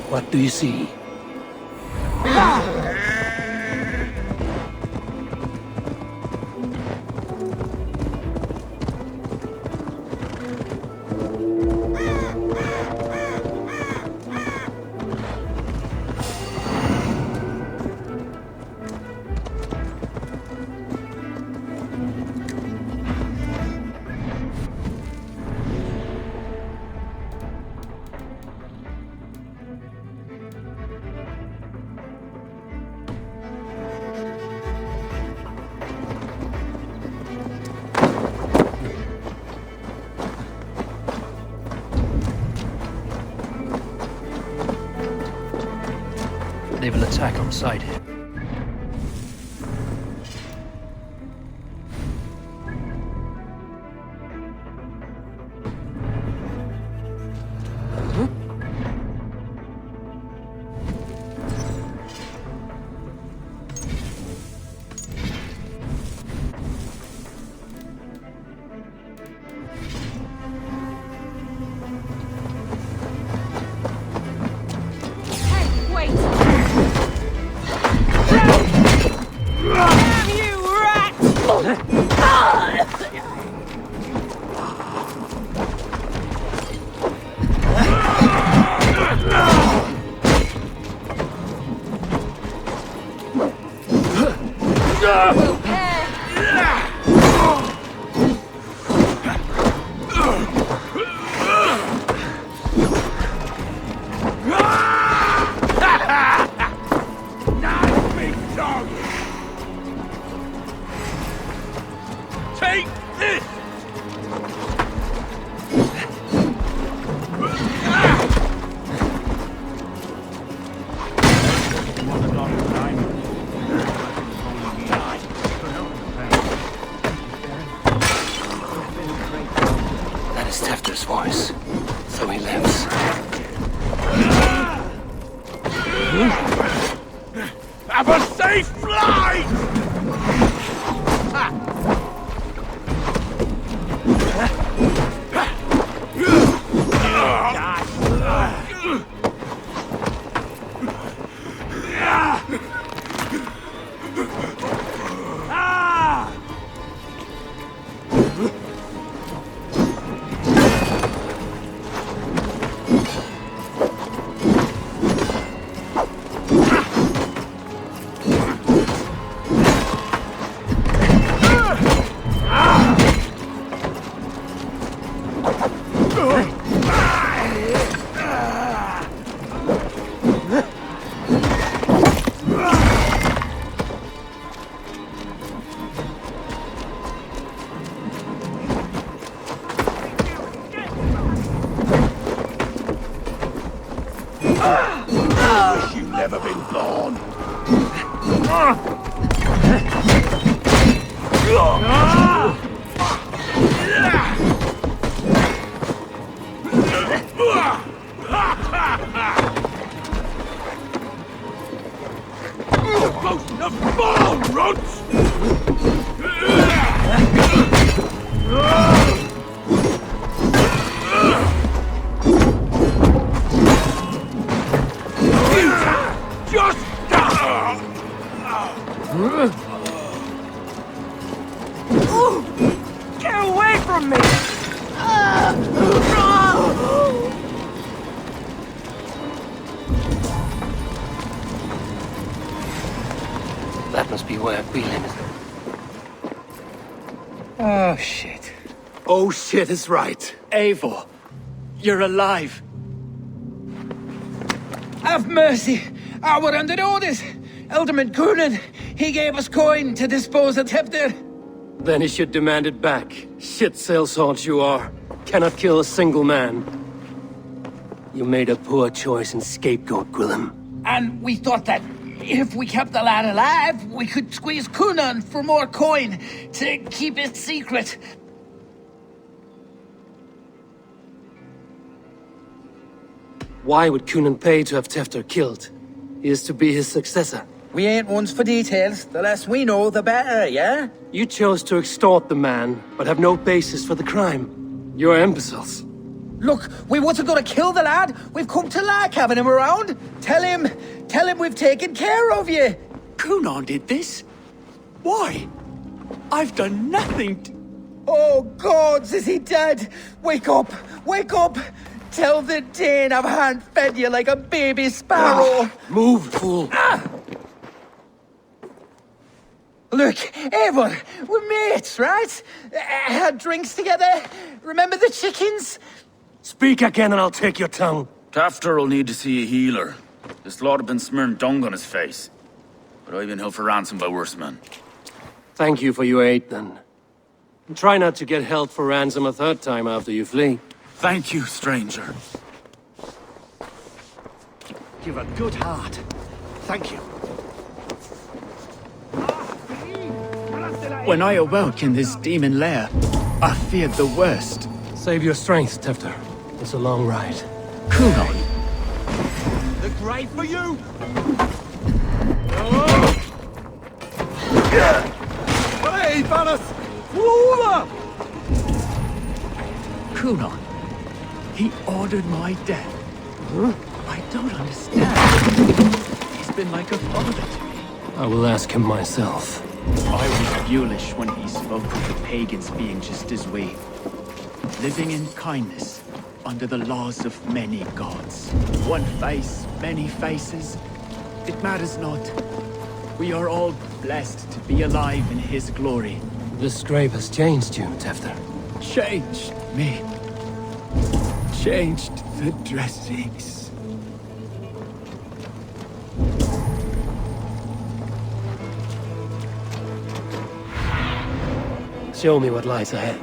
Speaker 9: What do you see? They will attack on sight. Voice, so he lives.
Speaker 13: Have a safe flight! You've never been born. Close enough, ball, runts!
Speaker 10: Get away from me!
Speaker 1: That must be where Beelin is.
Speaker 12: Oh, shit.
Speaker 9: Oh shit is right. Eivor, you're alive.
Speaker 12: Have mercy! We're under orders! Alderman Coonan, he gave us coin to dispose of Tefter.
Speaker 9: Then he should demand it back. Shit sailsalt you are. Cannot kill a single man. You made a poor choice in scapegoat, Gwillem.
Speaker 12: And we thought that if we kept the lad alive, we could squeeze Coonan for more coin to keep it secret.
Speaker 9: Why would Coonan pay to have Tefter killed? He is to be his successor.
Speaker 12: We ain't ones for details. The less we know, the better, yeah?
Speaker 1: You chose to extort the man, but have no basis for the crime. You're imbeciles.
Speaker 12: Look, we wasn't gonna kill the lad. We've come to like having him around. Tell him we've taken care of you.
Speaker 8: Kunon did this? Why? I've done nothing
Speaker 12: Oh, gods, is he dead? Wake up! Wake up! Tell the Dane I've hand-fed you like a baby sparrow!
Speaker 1: Move, fool!
Speaker 12: Look, Eivor, we're mates, right? Had drinks together. Remember the chickens?
Speaker 1: Speak again and I'll take your tongue.
Speaker 15: Tafter will need to see a healer. This lord had been smearing dung on his face. But I've been held for ransom by worse men.
Speaker 1: Thank you for your aid, then. And try not to get held for ransom a third time after you flee.
Speaker 15: Thank you, stranger.
Speaker 13: You've a good heart. Thank you.
Speaker 8: When I awoke in this demon lair, I feared the worst.
Speaker 1: Save your strength, Tefter. It's a long ride.
Speaker 8: Kunon.
Speaker 13: The grave for you! Hey, Banas! Woola!
Speaker 8: Kunon. He ordered my death. Huh? I don't understand. He's been like a father to me.
Speaker 1: I will ask him myself.
Speaker 8: I was foolish when he spoke of the pagans being just as we. Living in kindness, under the laws of many gods. One face, many faces. It matters not. We are all blessed to be alive in his glory.
Speaker 1: This grave has changed you, Tefter.
Speaker 8: Changed me. Changed the dressings.
Speaker 1: Show me what lies ahead.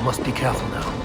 Speaker 1: must be careful now.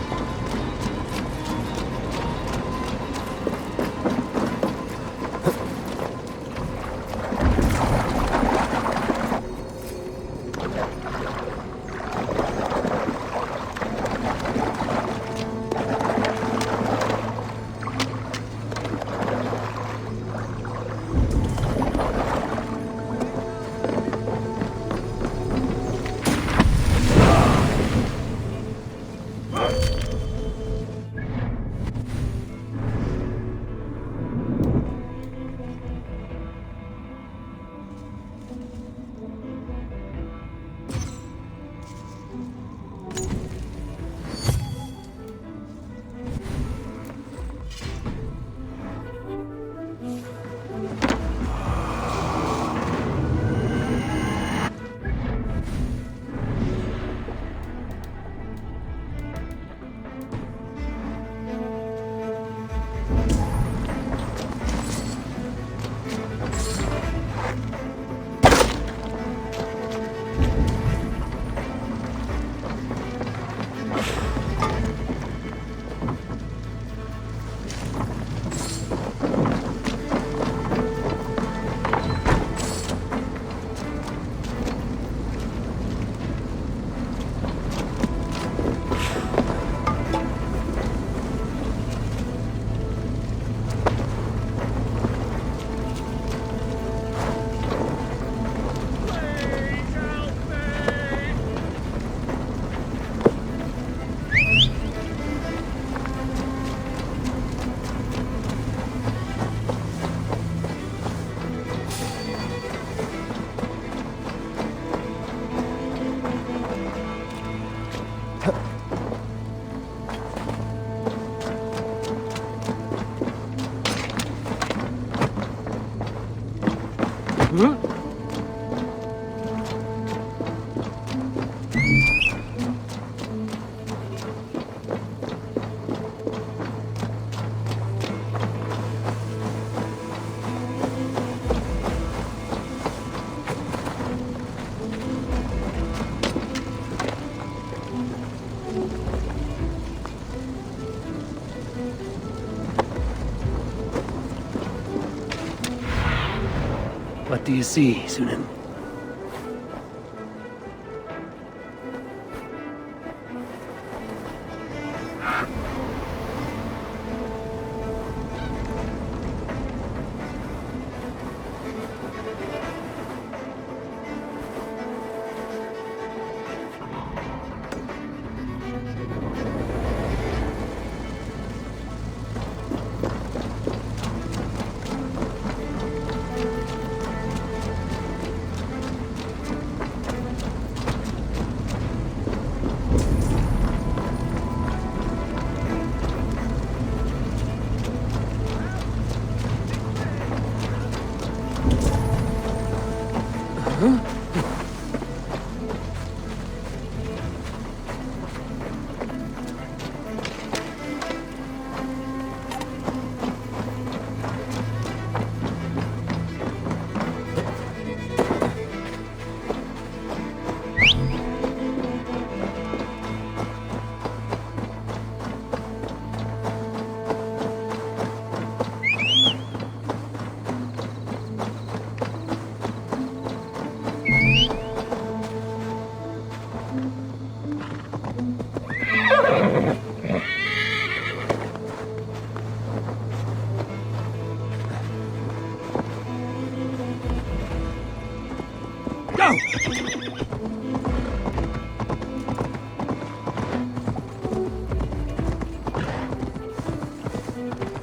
Speaker 1: What do you see, Sunan?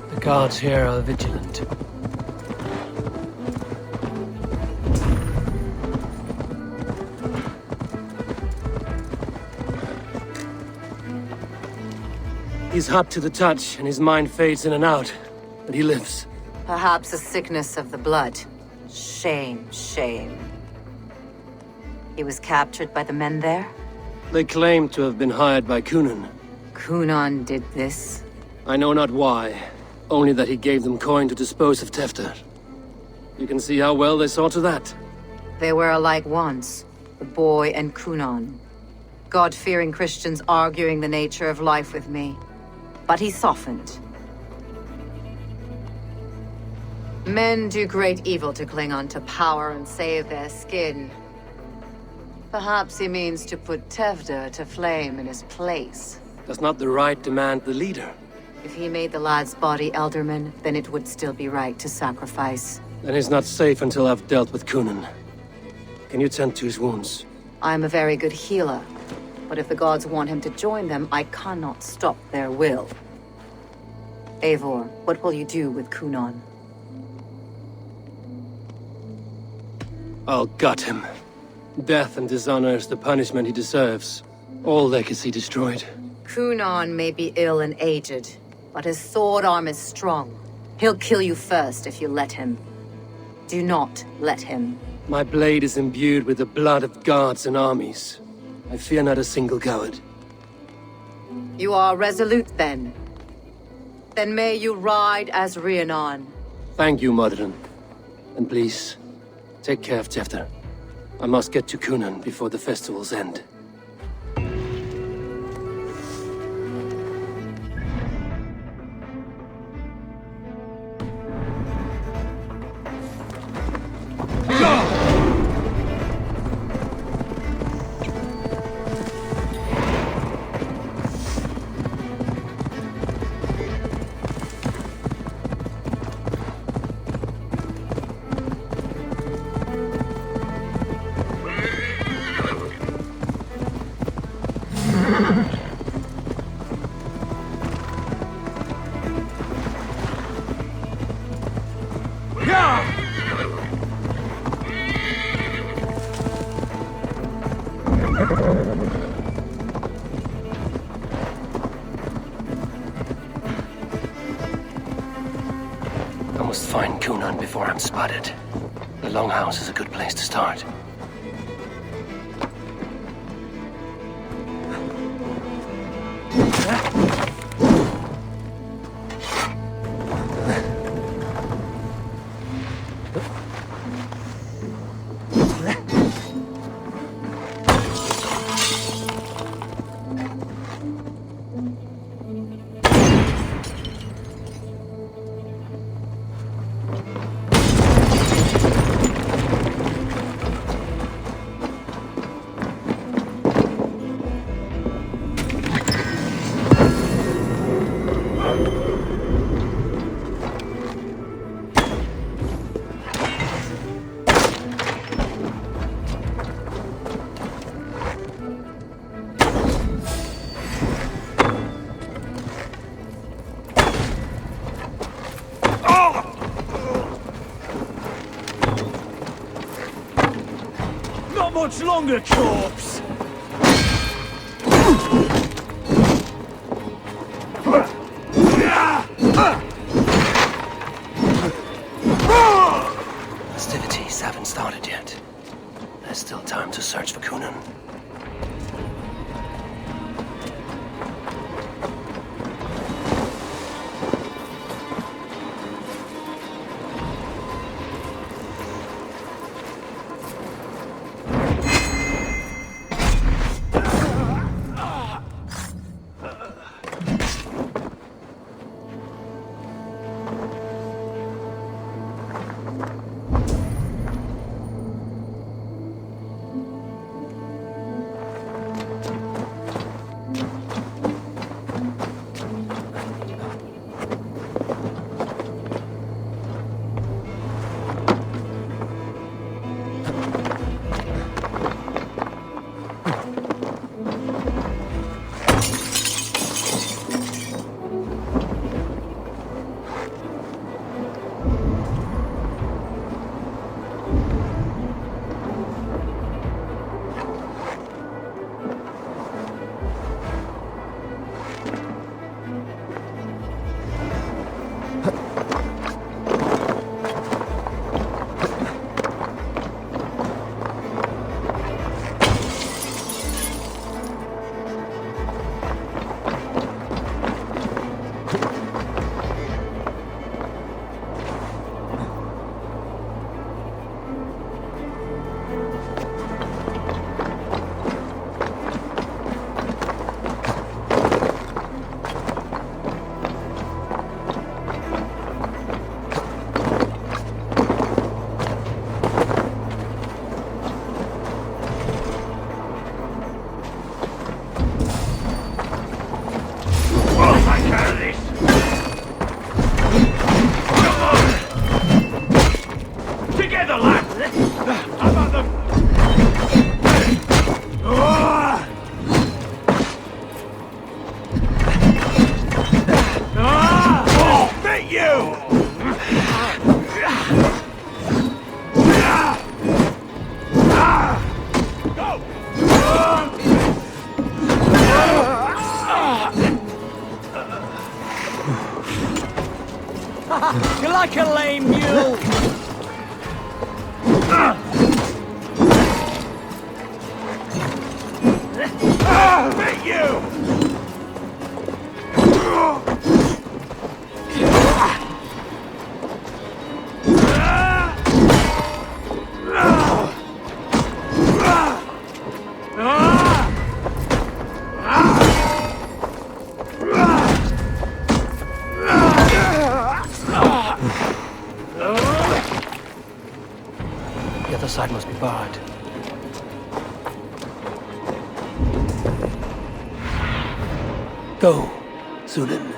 Speaker 1: The guards here are vigilant. He's hot to the touch, and his mind fades in and out, but he lives.
Speaker 11: Perhaps a sickness of the blood. Shame, shame. He was captured by the men there?
Speaker 1: They claim to have been hired by Kunan.
Speaker 11: Kunan did this?
Speaker 1: I know not why, only that he gave them coin to dispose of Tefter. You can see how well they saw to that.
Speaker 11: They were alike once, the boy and Kunan. God-fearing Christians arguing the nature of life with me. But he softened. Men do great evil to cling on to power and save their skin. Perhaps he means to put Tevda to flame in his place.
Speaker 1: Does not the right demand the leader?
Speaker 11: If he made the lad's body Elderman, then it would still be right to sacrifice.
Speaker 1: Then he's not safe until I've dealt with Kunan. Can you tend to his wounds?
Speaker 11: I'm a very good healer. But if the gods want him to join them, I cannot stop their will. Eivor, what will you do with Kunan?
Speaker 1: I'll gut him. Death and dishonor is the punishment he deserves. All legacy destroyed.
Speaker 11: Kunan may be ill and aged, but his sword arm is strong. He'll kill you first if you let him. Do not let him.
Speaker 1: My blade is imbued with the blood of gods and armies. I fear not a single coward.
Speaker 11: You are resolute, then. Then may you ride as Rhiannon.
Speaker 1: Thank you, Modern. And please, take care of Tevda. I must get to Kunan before the festival's end. I must find Kunan before I'm spotted. The Longhouse is a good place to start.
Speaker 16: Much longer, corpse!
Speaker 1: Festivities haven't started yet. There's still time to search for Kunan.
Speaker 16: You're like a lame mule! Hit you!
Speaker 1: The other side must be barred. Go, Zulin.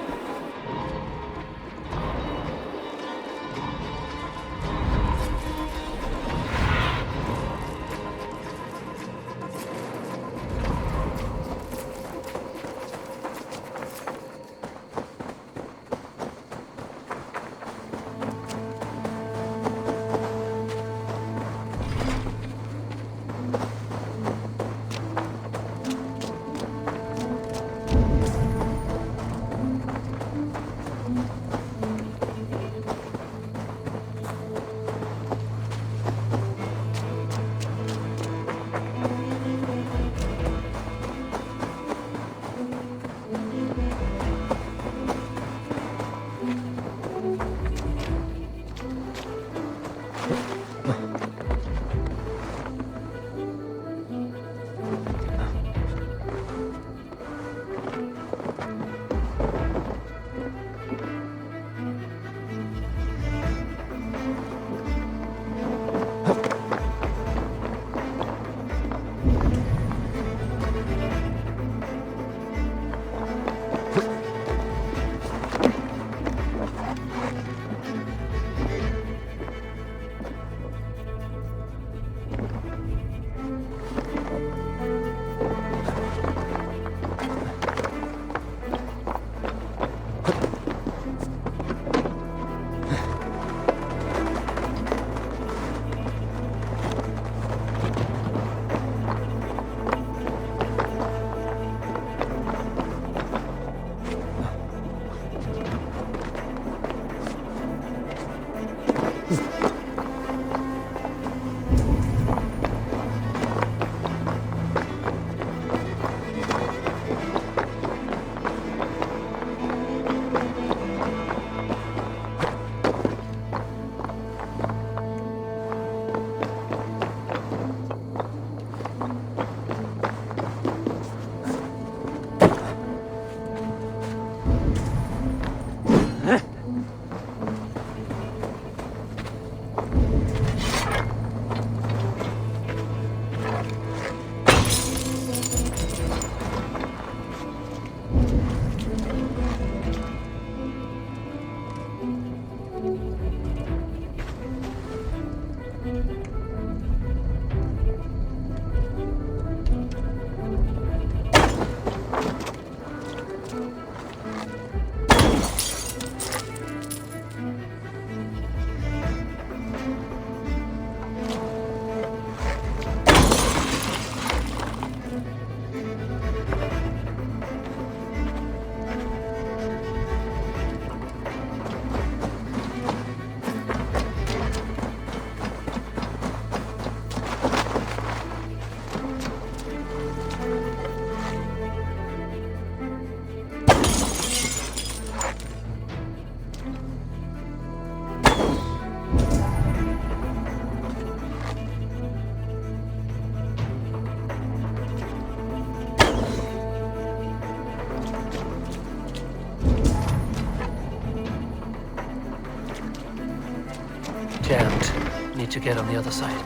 Speaker 1: Jammed. Need to get on the other side.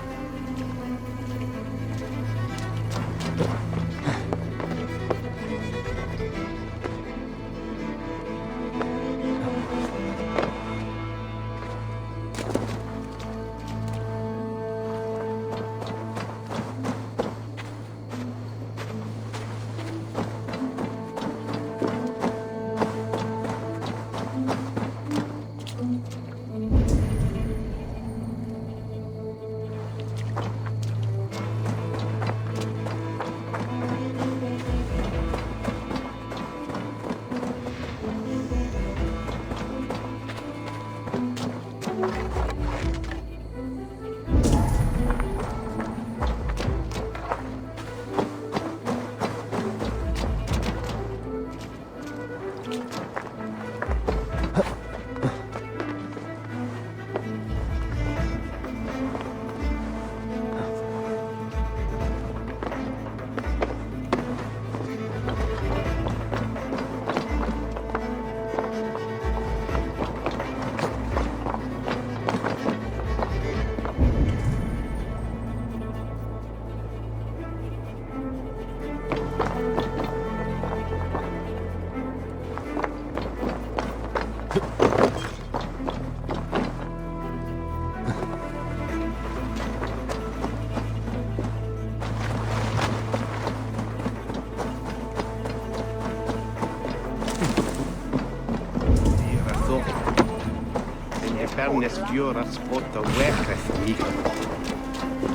Speaker 13: Fairness fjuras bort the worketh nigga.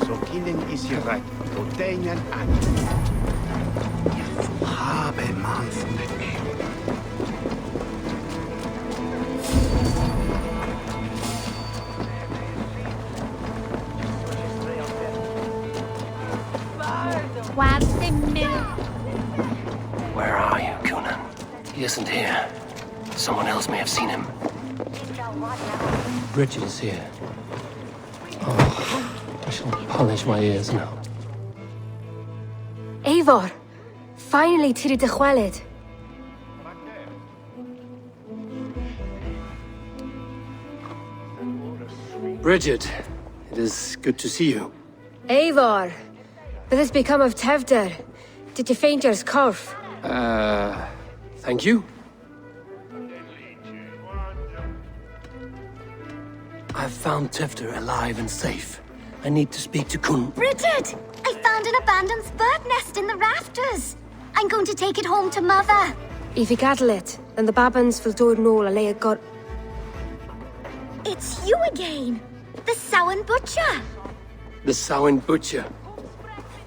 Speaker 13: So killing is your right. So dang an habe man from the
Speaker 1: Where are you, Conan? He isn't here. Someone else may have seen him. Bridget is here. Oh, I shall polish my ears now.
Speaker 7: Eivor! Finally, Tiri de Chwaled.
Speaker 1: Bridget, it is good to see you.
Speaker 7: Eivor! What has become of Tevder? Did you faint your scarf?
Speaker 1: Thank you. I've found Tevder alive and safe. I need to speak to Kun.
Speaker 3: Bridget! I found an abandoned bird nest in the rafters. I'm going to take it home to Mother.
Speaker 7: If you cattle it, then the Babans will do no lay it got.
Speaker 3: It's you again! The Samhain Butcher!
Speaker 1: The Samhain Butcher.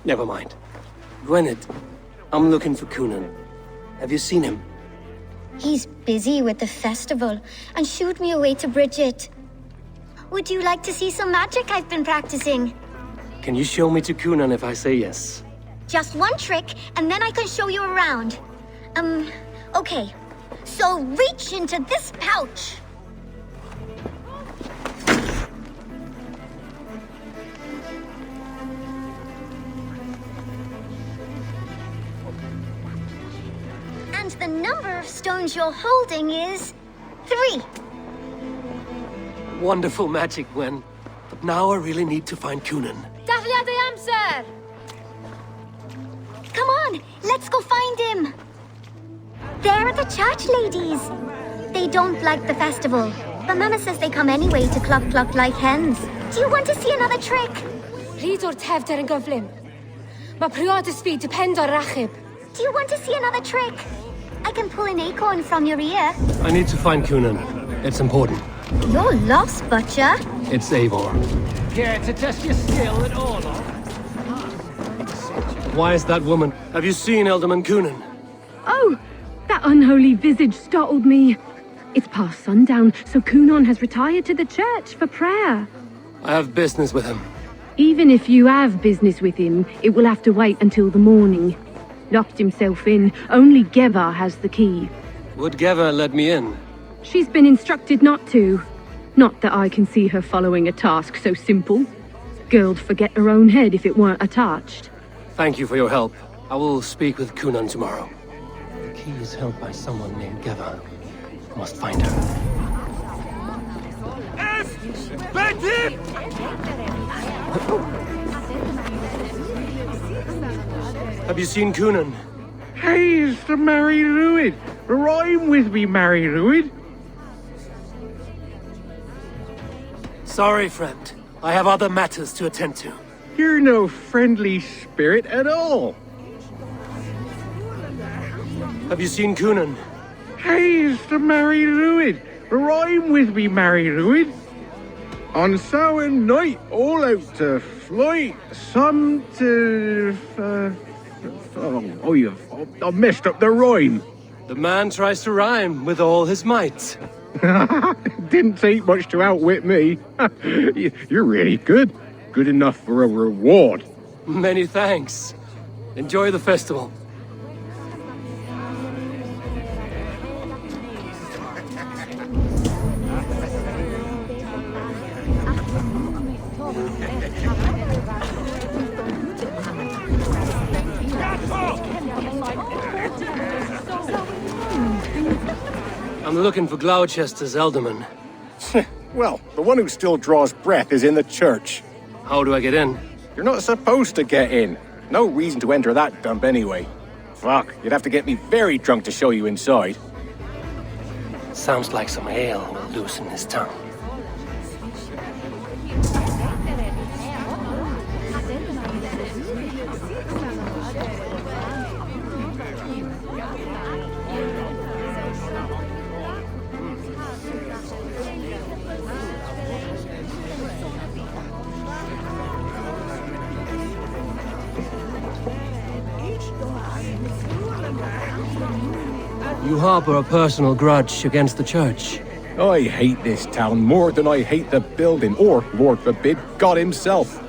Speaker 1: Never mind. Gwynedd, I'm looking for Conan. Have you seen him?
Speaker 3: He's busy with the festival and shooed me away to Bridget. Would you like to see some magic I've been practicing?
Speaker 1: Can you show me to Conan if I say yes?
Speaker 3: Just one trick, and then I can show you around. Okay. So reach into this pouch. And the number of stones you're holding is 3.
Speaker 1: Wonderful magic, Gwen. But now I really need to find Conan.
Speaker 3: Daflia de Amser! Come on, let's go find him. There are the church ladies. They don't like the festival, but Mama says they come anyway to cluck cluck like hens. Do you want to see another trick?
Speaker 7: Read or Tevder and Govlim. My priority speed depends on Rachib.
Speaker 3: Do you want to see another trick? I can pull an acorn from your ear.
Speaker 1: I need to find Conan. It's important.
Speaker 3: You're lost, Butcher.
Speaker 1: It's Eivor.
Speaker 16: Care to test your skill at all?
Speaker 1: Why is that woman? Have you seen Elderman Conan?
Speaker 17: Oh, that unholy visage startled me. It's past sundown, so Conan has retired to the church for prayer.
Speaker 1: I have business with him.
Speaker 17: Even if you have business with him, it will have to wait until the morning. Locked himself in. Only Geva has the key.
Speaker 1: Would Geva let me in?
Speaker 17: She's been instructed not to. Not that I can see her following a task so simple. Girl'd forget her own head if it weren't attached.
Speaker 1: Thank you for your help. I will speak with Conan tomorrow. The key is held by someone named Geva. I must find her.
Speaker 16: Let him!
Speaker 1: Have you seen Conan?
Speaker 13: Hey, it's the Mary Lewid. Rhyme with me, Mary Lewid.
Speaker 1: Sorry, friend. I have other matters to attend to.
Speaker 13: You're no friendly spirit at all.
Speaker 1: Have you seen Conan?
Speaker 13: Hey, it's the Mary Lewid. Rhyme with me, Mary Lewid. On Samhain night, all out to flight, some to... I messed up the rhyme.
Speaker 1: The man tries to rhyme with all his might.
Speaker 13: Didn't take much to outwit me. You're really good. Good enough for a reward.
Speaker 1: Many thanks. Enjoy the festival. I'm looking for Gloucester's Elderman.
Speaker 18: Well, the one who still draws breath is in the church.
Speaker 1: How do I get in?
Speaker 18: You're not supposed to get in. No reason to enter that dump anyway. Fuck, you'd have to get me very drunk to show you inside.
Speaker 1: Sounds like some ale will loosen his tongue. You harbor a personal grudge against the church.
Speaker 18: I hate this town more than I hate the building, or, Lord forbid, God himself.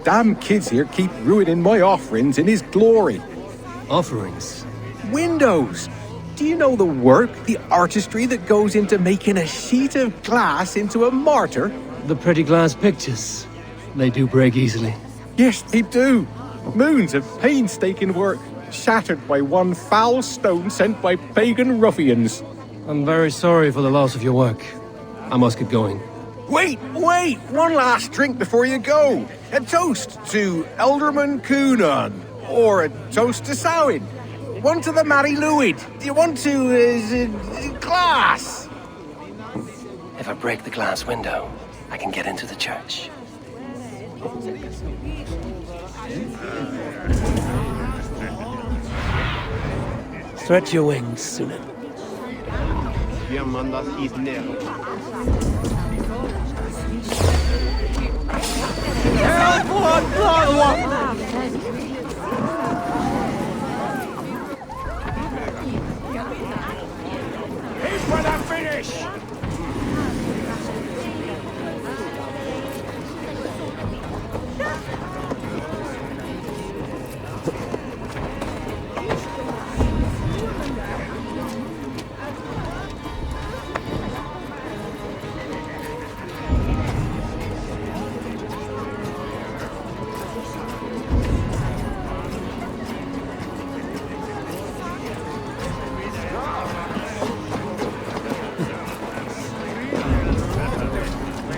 Speaker 18: Damn kids here keep ruining my offerings in his glory.
Speaker 1: Offerings?
Speaker 18: Windows! Do you know the work, the artistry that goes into making a sheet of glass into a martyr?
Speaker 1: The pretty glass pictures. They do break easily.
Speaker 18: Yes, they do. Moons of painstaking work, shattered by one foul stone sent by pagan ruffians.
Speaker 1: I'm very sorry for the loss of your work. I must get going.
Speaker 18: Wait! One last drink before you go. A toast to Elderman Coonan. Or a toast to Samhain. One to the Mary Lwyd. Do you want to, glass?
Speaker 1: If I break the glass window, I can get into the church. Stretch your wings, Sunan.
Speaker 13: For the finish!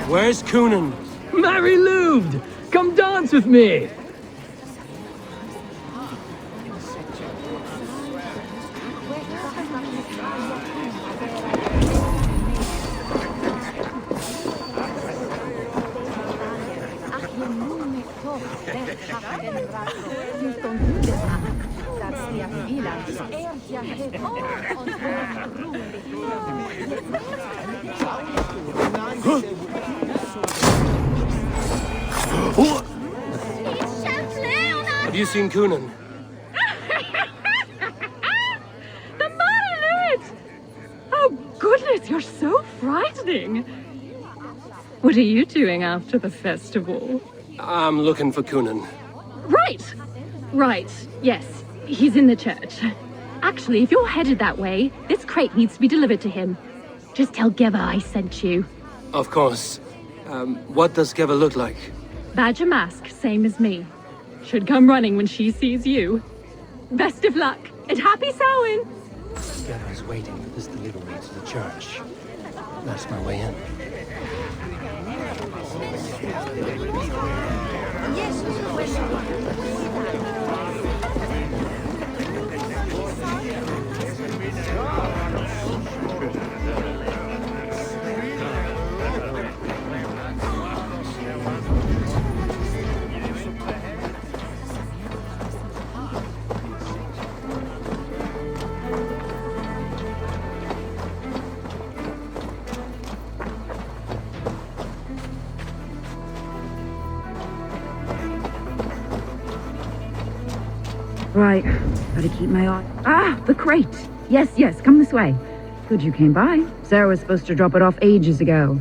Speaker 1: Where's Coonan?
Speaker 16: Mary Lwyd! Come dance with me!
Speaker 1: Have you seen Coonan?
Speaker 17: The Mary Lwyd! Oh, goodness, you're so frightening. What are you doing after the festival?
Speaker 1: I'm looking for Coonan.
Speaker 17: Right, yes. He's in the church. Actually, if you're headed that way, this crate needs to be delivered to him. Just tell Geva I sent you.
Speaker 1: Of course. What does Geva look like?
Speaker 17: Badger mask, same as me. Should come running when she sees you. Best of luck, and happy Samhain!
Speaker 1: Geva is waiting for this delivery to the church. That's my way in.
Speaker 19: Right, gotta keep my eye. Ah, the crate! Yes, come this way. Good you came by. Sarah was supposed to drop it off ages ago.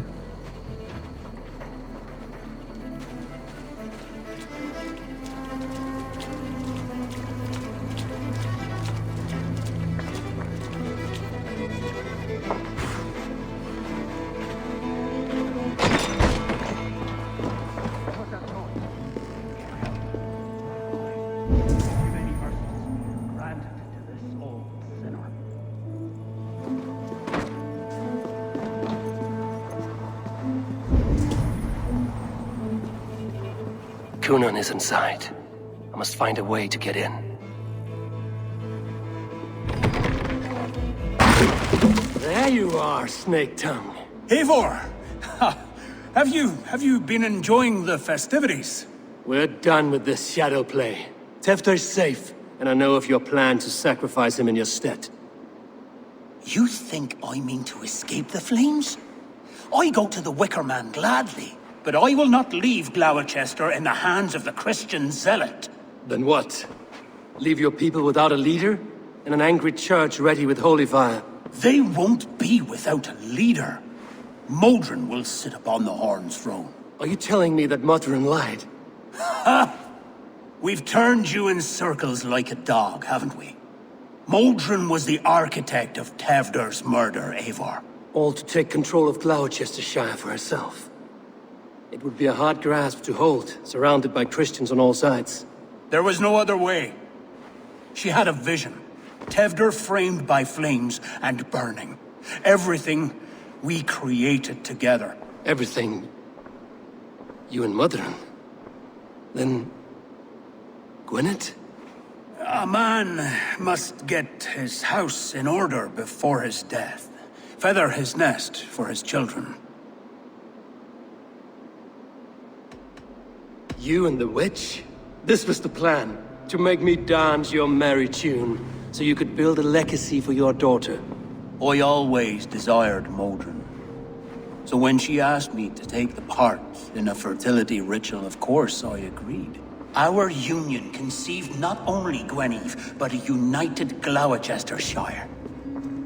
Speaker 1: Coonan is inside. I must find a way to get in.
Speaker 16: There
Speaker 1: you are, Snake Tongue.
Speaker 9: Eivor! Have you been enjoying the festivities?
Speaker 1: We're done with this shadow play. Tefter's safe, and I know of your plan to sacrifice him in your stead.
Speaker 9: You think I mean to escape the flames? I go to the Wicker Man gladly, but I will not leave Gloucester in the hands of the Christian zealot.
Speaker 1: Then what? Leave your people without a leader? And an angry church ready with holy fire?
Speaker 9: They won't be without a leader. Modron will sit upon the Horn's throne.
Speaker 1: Are you telling me that Modron lied?
Speaker 9: Ha! We've turned you in circles like a dog, haven't we? Modron was the architect of Tewdwr's murder, Eivor.
Speaker 1: All to take control of Gloucestershaire for herself. It would be a hard grasp to hold, surrounded by Christians on all sides.
Speaker 9: There was no other way. She had a vision. Tewdwr framed by flames and burning. Everything we created together.
Speaker 1: Everything? You and Modron? Then... Gwynedd?
Speaker 9: A man must get his house in order before his death. Feather his nest for his children.
Speaker 1: You and the witch? This was the plan. To make me dance your merry tune, so you could build a legacy for your daughter.
Speaker 9: I always desired Modron. So when she asked me to take the part in a fertility ritual, of course I agreed. Our union conceived not only Gweneve, but a united Gloucestershaire.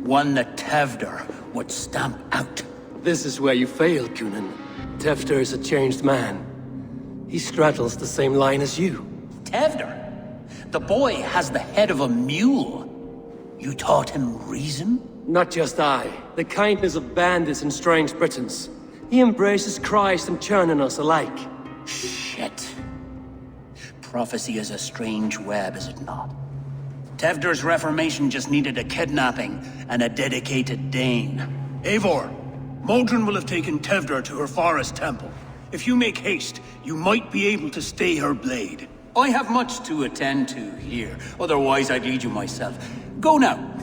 Speaker 9: One that Tewdwr would stamp out.
Speaker 1: This is where you failed, Cunan. Tewdwr is a changed man. He straddles the same line as you.
Speaker 9: Tewdwr? The boy has the head of a mule. You taught him reason?
Speaker 1: Not just I. The kindness of bandits and strange Britons. He embraces Christ and churning us alike.
Speaker 9: Shit. Prophecy is a strange web, is it not? Tewdwr's reformation just needed a kidnapping and a dedicated Dane. Eivor, Modron will have taken Tewdwr to her forest temple. If you make haste, you might be able to stay her blade. I have much to attend to here, otherwise I'd lead you myself. Go now.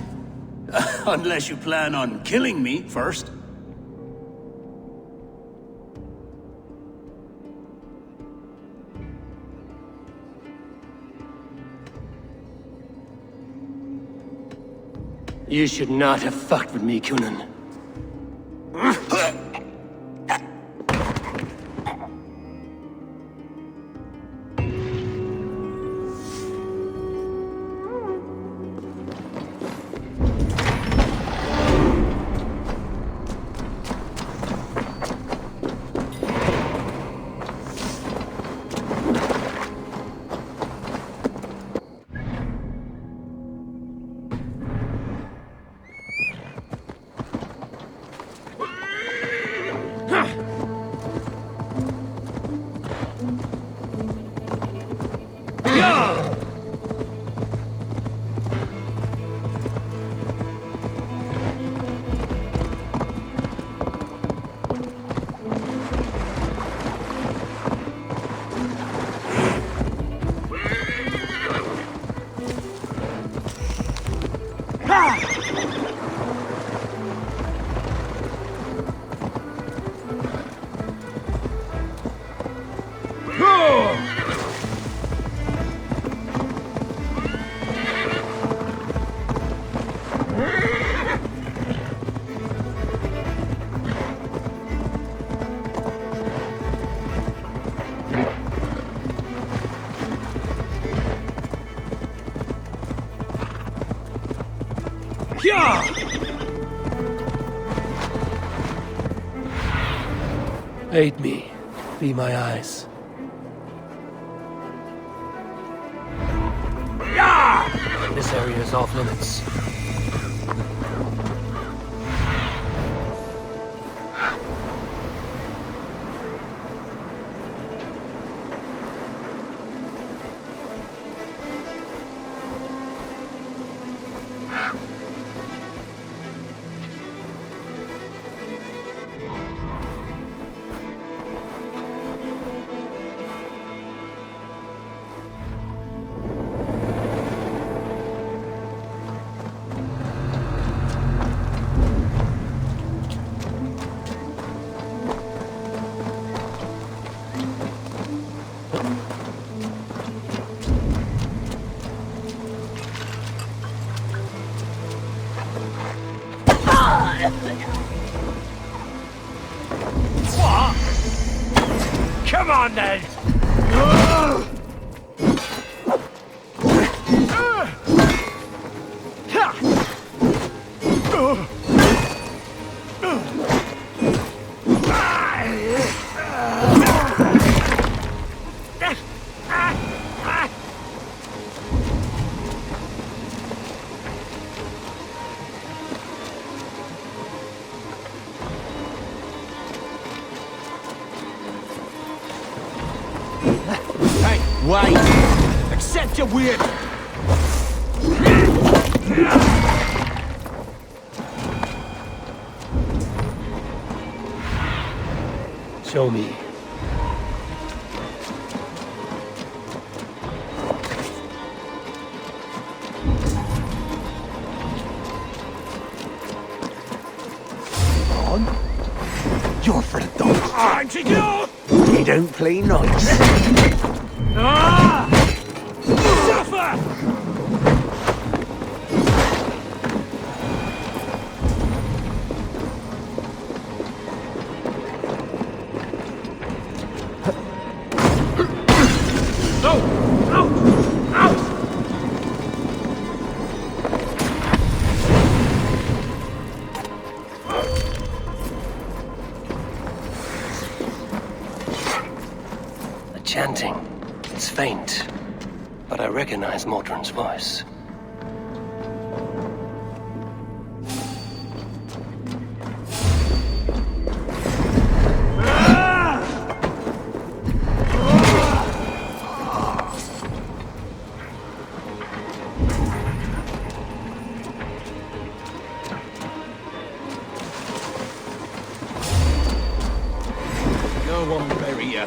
Speaker 9: Unless you plan on killing me first.
Speaker 1: You should not have fucked with me, Cunan. Aid me. Be my eyes. This area is off limits.
Speaker 13: What? Come on then!
Speaker 12: Wait! Accept your weird...
Speaker 1: Show me.
Speaker 12: On? You're for the dogs.
Speaker 13: Aren't you?
Speaker 12: They don't play nice.
Speaker 13: Suffer!
Speaker 1: The chanting. It's faint, but I recognize Mordrin's voice.
Speaker 12: No one bury you.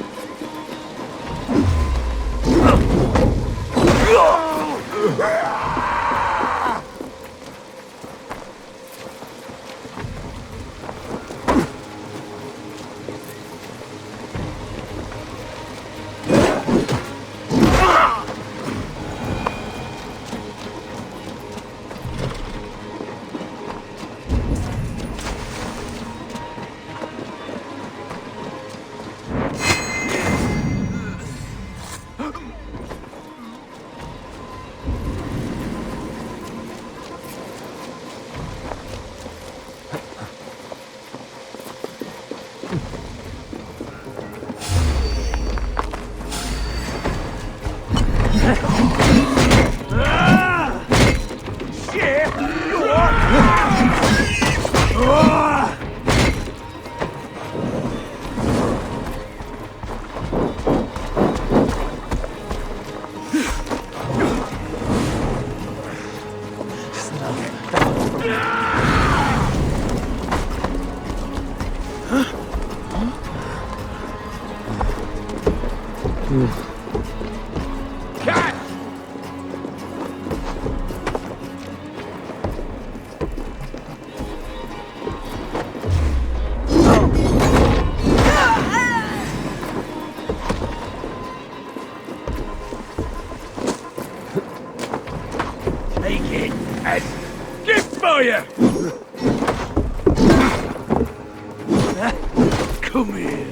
Speaker 13: Come here.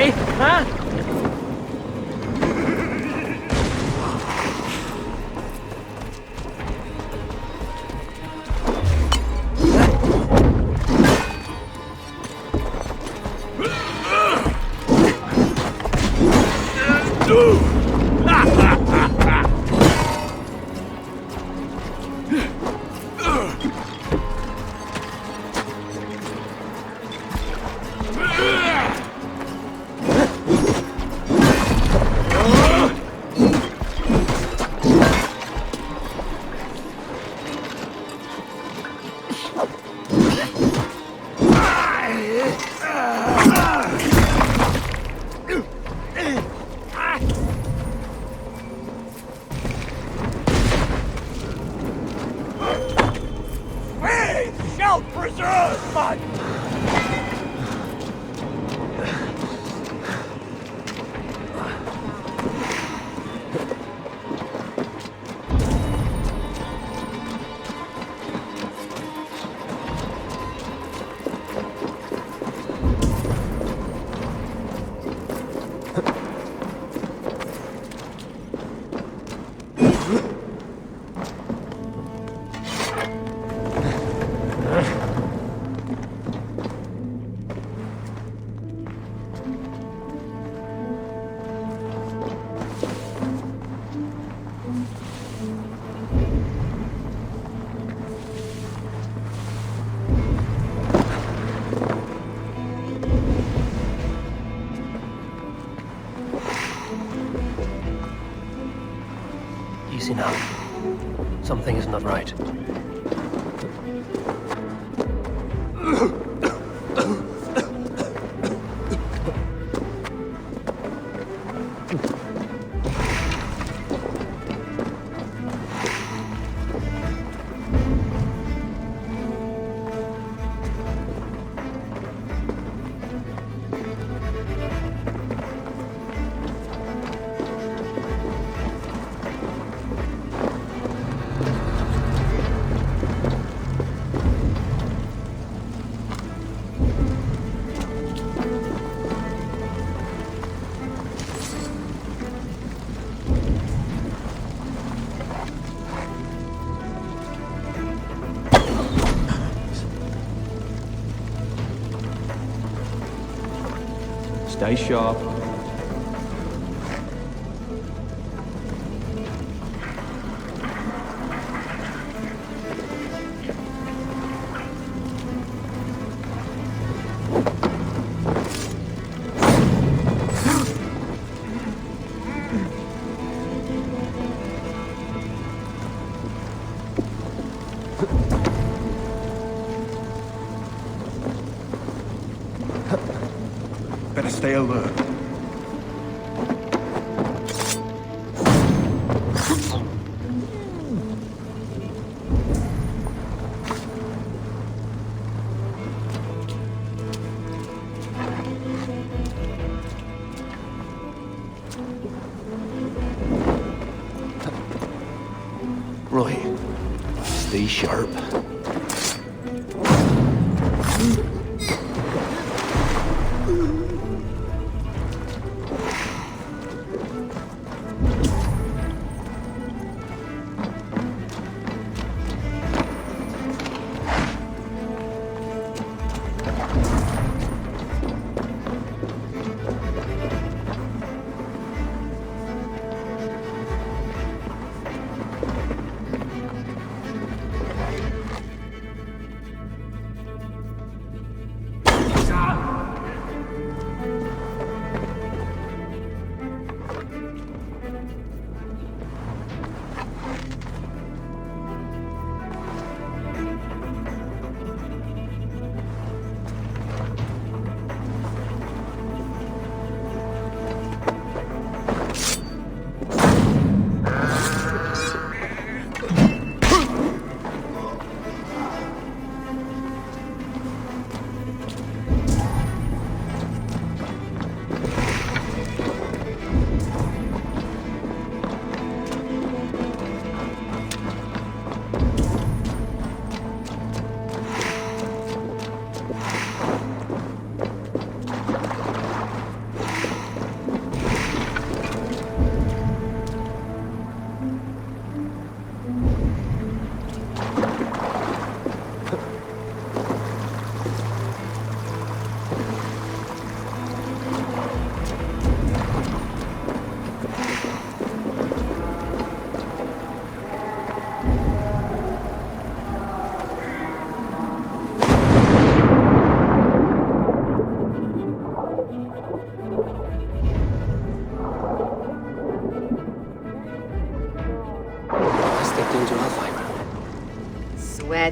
Speaker 16: eh? Huh?
Speaker 1: Easy now. Something is not right.
Speaker 20: Stay sharp.
Speaker 14: Better stay alert.
Speaker 1: Roy, stay sharp.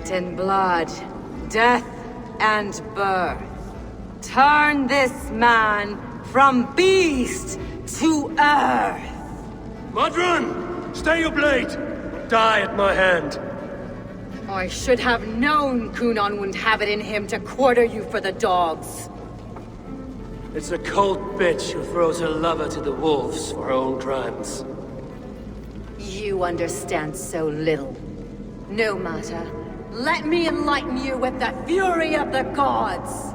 Speaker 11: Fate and blood, death and birth. Turn this man from beast to earth.
Speaker 1: Modron! Stay your blade! Die at my hand.
Speaker 11: I should have known Kunon wouldn't have it in him to quarter you for the dogs.
Speaker 1: It's a cold bitch who throws her lover to the wolves for her own crimes.
Speaker 11: You understand so little. No matter. Let me enlighten you with the fury of the gods!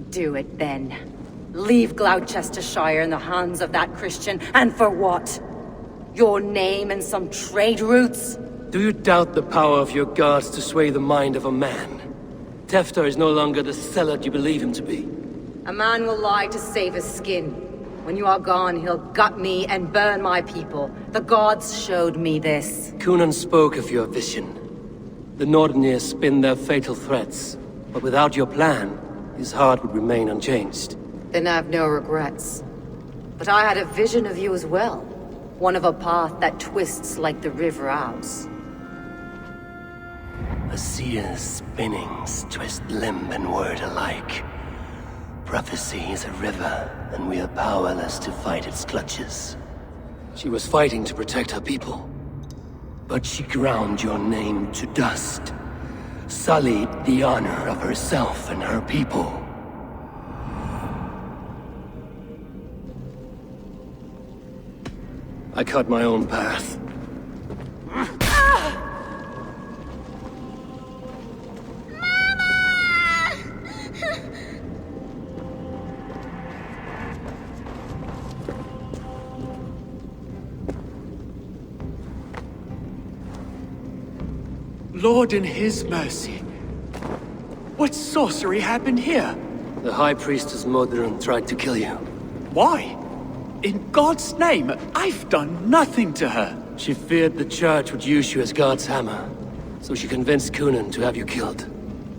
Speaker 11: Do it then. Leave Gloucestershire in the hands of that Christian, and for what? Your name and some trade routes?
Speaker 1: Do you doubt the power of your gods to sway the mind of a man? Tefter is no longer the zealot you believe him to be.
Speaker 11: A man will lie to save his skin. When you are gone, he'll gut me and burn my people. The gods showed me this.
Speaker 1: Kunon spoke of your vision. The Nordneer spin their fatal threats, but without your plan, his heart would remain unchanged.
Speaker 11: Then I have no regrets. But I had a vision of you as well. One of a path that twists like the river Ouse.
Speaker 1: A seer's spinnings twist limb and word alike. Prophecy is a river, and we are powerless to fight its clutches. She was fighting to protect her people. But she ground your name to dust. Sullied the honor of herself and her people. I cut my own path.
Speaker 9: Lord in his mercy. What sorcery happened here?
Speaker 1: The High Priestess Modron tried to kill you.
Speaker 9: Why? In God's name, I've done nothing to her.
Speaker 1: She feared the Church would use you as God's hammer, so she convinced Kunon to have you killed.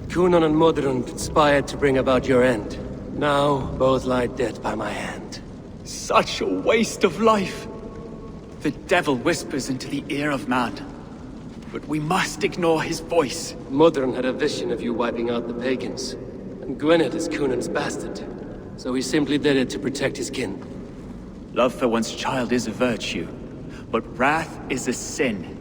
Speaker 1: Kunon and Modron conspired to bring about your end. Now, both lie dead by my hand.
Speaker 9: Such a waste of life. The devil whispers into the ear of man. But we must ignore his voice.
Speaker 1: Modron had a vision of you wiping out the pagans. And Gwynedd is Kunon's bastard. So he simply did it to protect his kin.
Speaker 9: Love for one's child is a virtue.
Speaker 8: But wrath is a sin.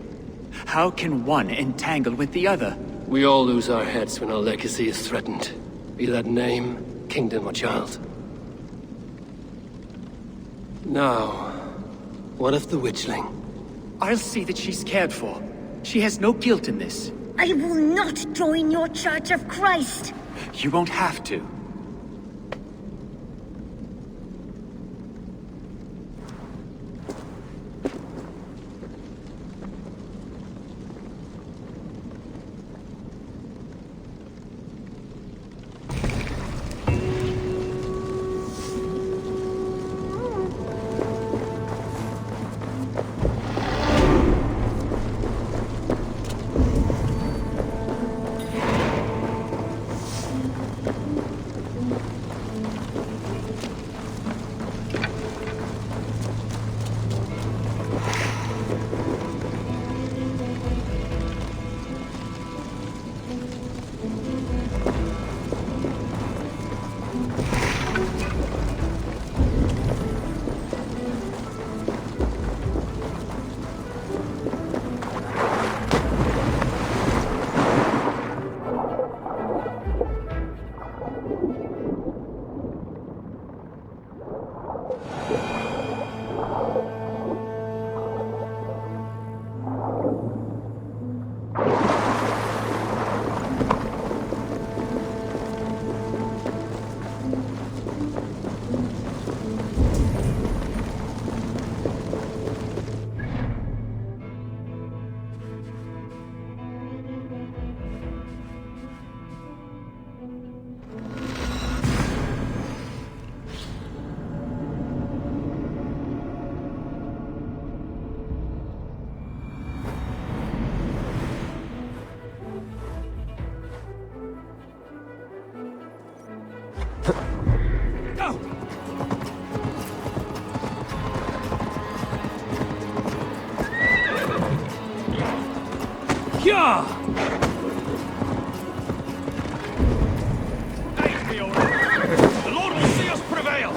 Speaker 8: How can one entangle with the other?
Speaker 1: We all lose our heads when our legacy is threatened. Be that name, kingdom, or child. Now, what of the witchling?
Speaker 8: I'll see that she's cared for. She has no guilt in this.
Speaker 3: I will not join your Church of Christ!
Speaker 8: You won't have to.
Speaker 13: The Lord will see us prevail!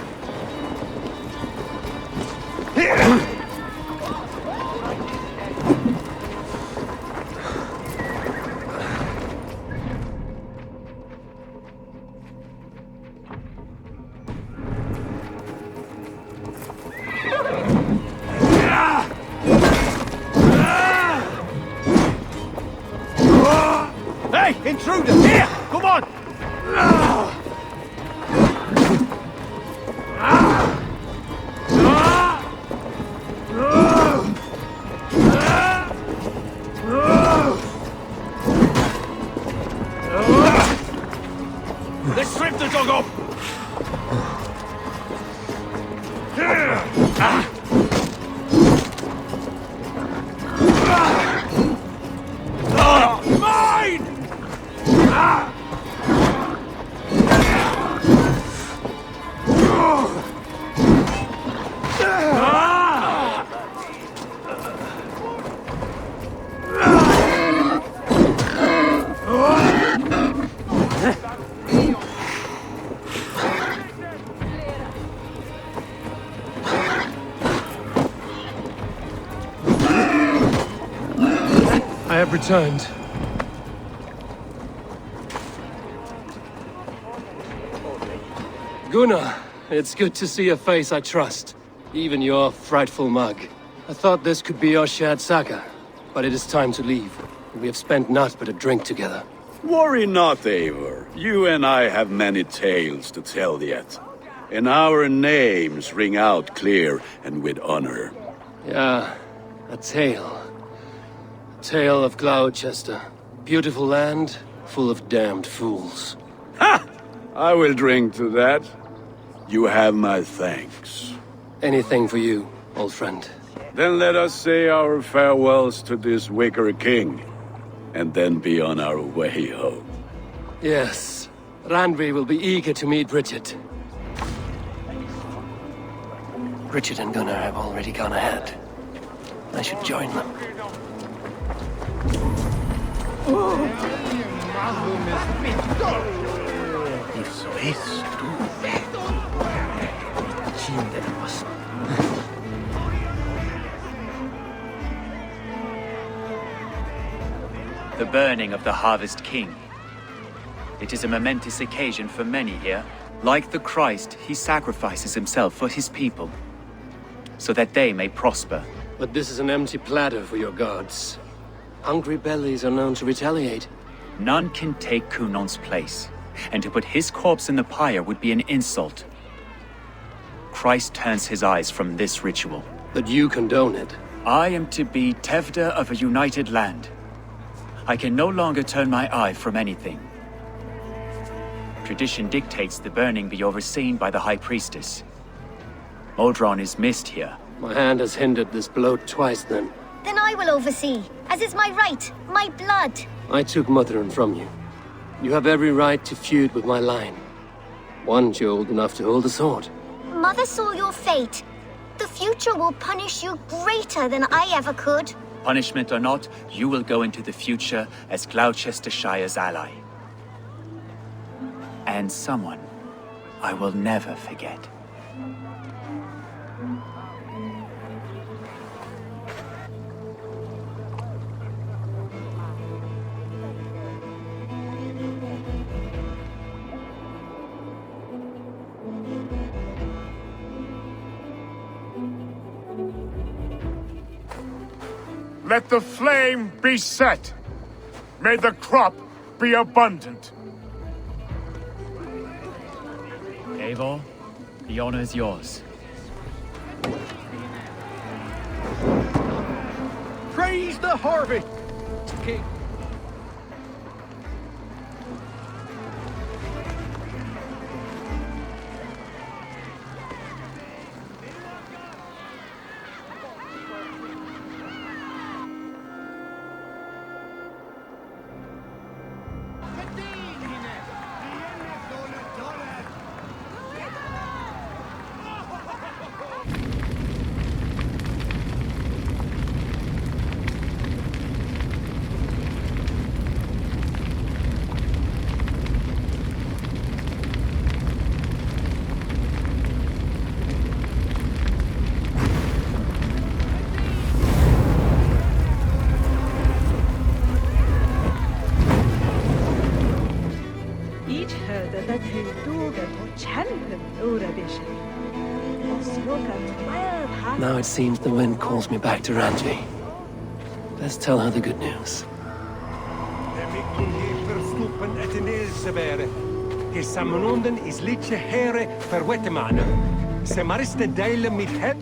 Speaker 18: Hey, intruder! Here! Come on!
Speaker 13: Let's strip the dog off! Mine!
Speaker 1: I have returned. Gunnar, it's good to see a face I trust. Even your frightful mug. I thought this could be our shared saga, but it is time to leave. We have spent naught but a drink together.
Speaker 6: Worry not, Eivor. You and I have many tales to tell yet. And our names ring out clear and with honor.
Speaker 1: Yeah, a tale. A tale of Gloucester. Beautiful land, full of damned fools.
Speaker 6: Ha! I will drink to that. You have my thanks.
Speaker 1: Anything for you, old friend.
Speaker 6: Then let us say our farewells to this wicker king, and then be on our way home.
Speaker 1: Yes, Randvi will be eager to meet Bridget. Bridget and Gunnar have already gone ahead. I should join them.
Speaker 14: Eso es tú.
Speaker 8: the burning of the Harvest King. It is a momentous occasion for many here. Like the Christ, he sacrifices himself for his people, so that they may prosper.
Speaker 1: But this is an empty platter for your gods. Hungry bellies are known to retaliate.
Speaker 8: None can take Kunon's place, and to put his corpse in the pyre would be an insult. Christ turns his eyes from this ritual.
Speaker 1: But you condone it.
Speaker 8: I am to be Tevda of a united land. I can no longer turn my eye from anything. Tradition dictates the burning be overseen by the High Priestess. Modron is missed here.
Speaker 1: My hand has hindered this blow twice then.
Speaker 3: Then I will oversee, as is my right, my blood.
Speaker 1: I took Mother'in from you. You have every right to feud with my line. Once you're old enough to hold a sword.
Speaker 3: Mother saw your fate. The future will punish you greater than I ever could.
Speaker 8: Punishment or not, you will go into the future as Glocestershire's ally. And someone I will never forget.
Speaker 13: Let the flame be set. May the crop be abundant.
Speaker 8: Eivor, the honor is yours.
Speaker 18: Praise the harvest, King.
Speaker 1: Now it seems the wind calls me back to Ranji. Let's tell her the good news.
Speaker 20: is litje here verwettemane. Se mariste delen mit het.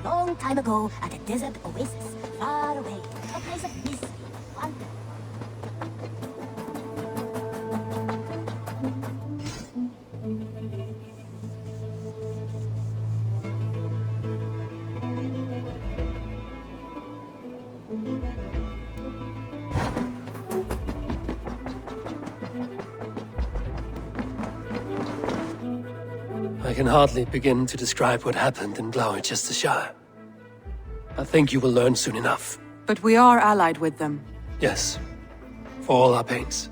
Speaker 21: Long time ago, at a desert oasis, far away, a place of peace, wonder.
Speaker 1: I can hardly begin to describe what happened in Glocestershaire. I think you will learn soon enough.
Speaker 5: But we are allied with them.
Speaker 1: Yes, for all our pains.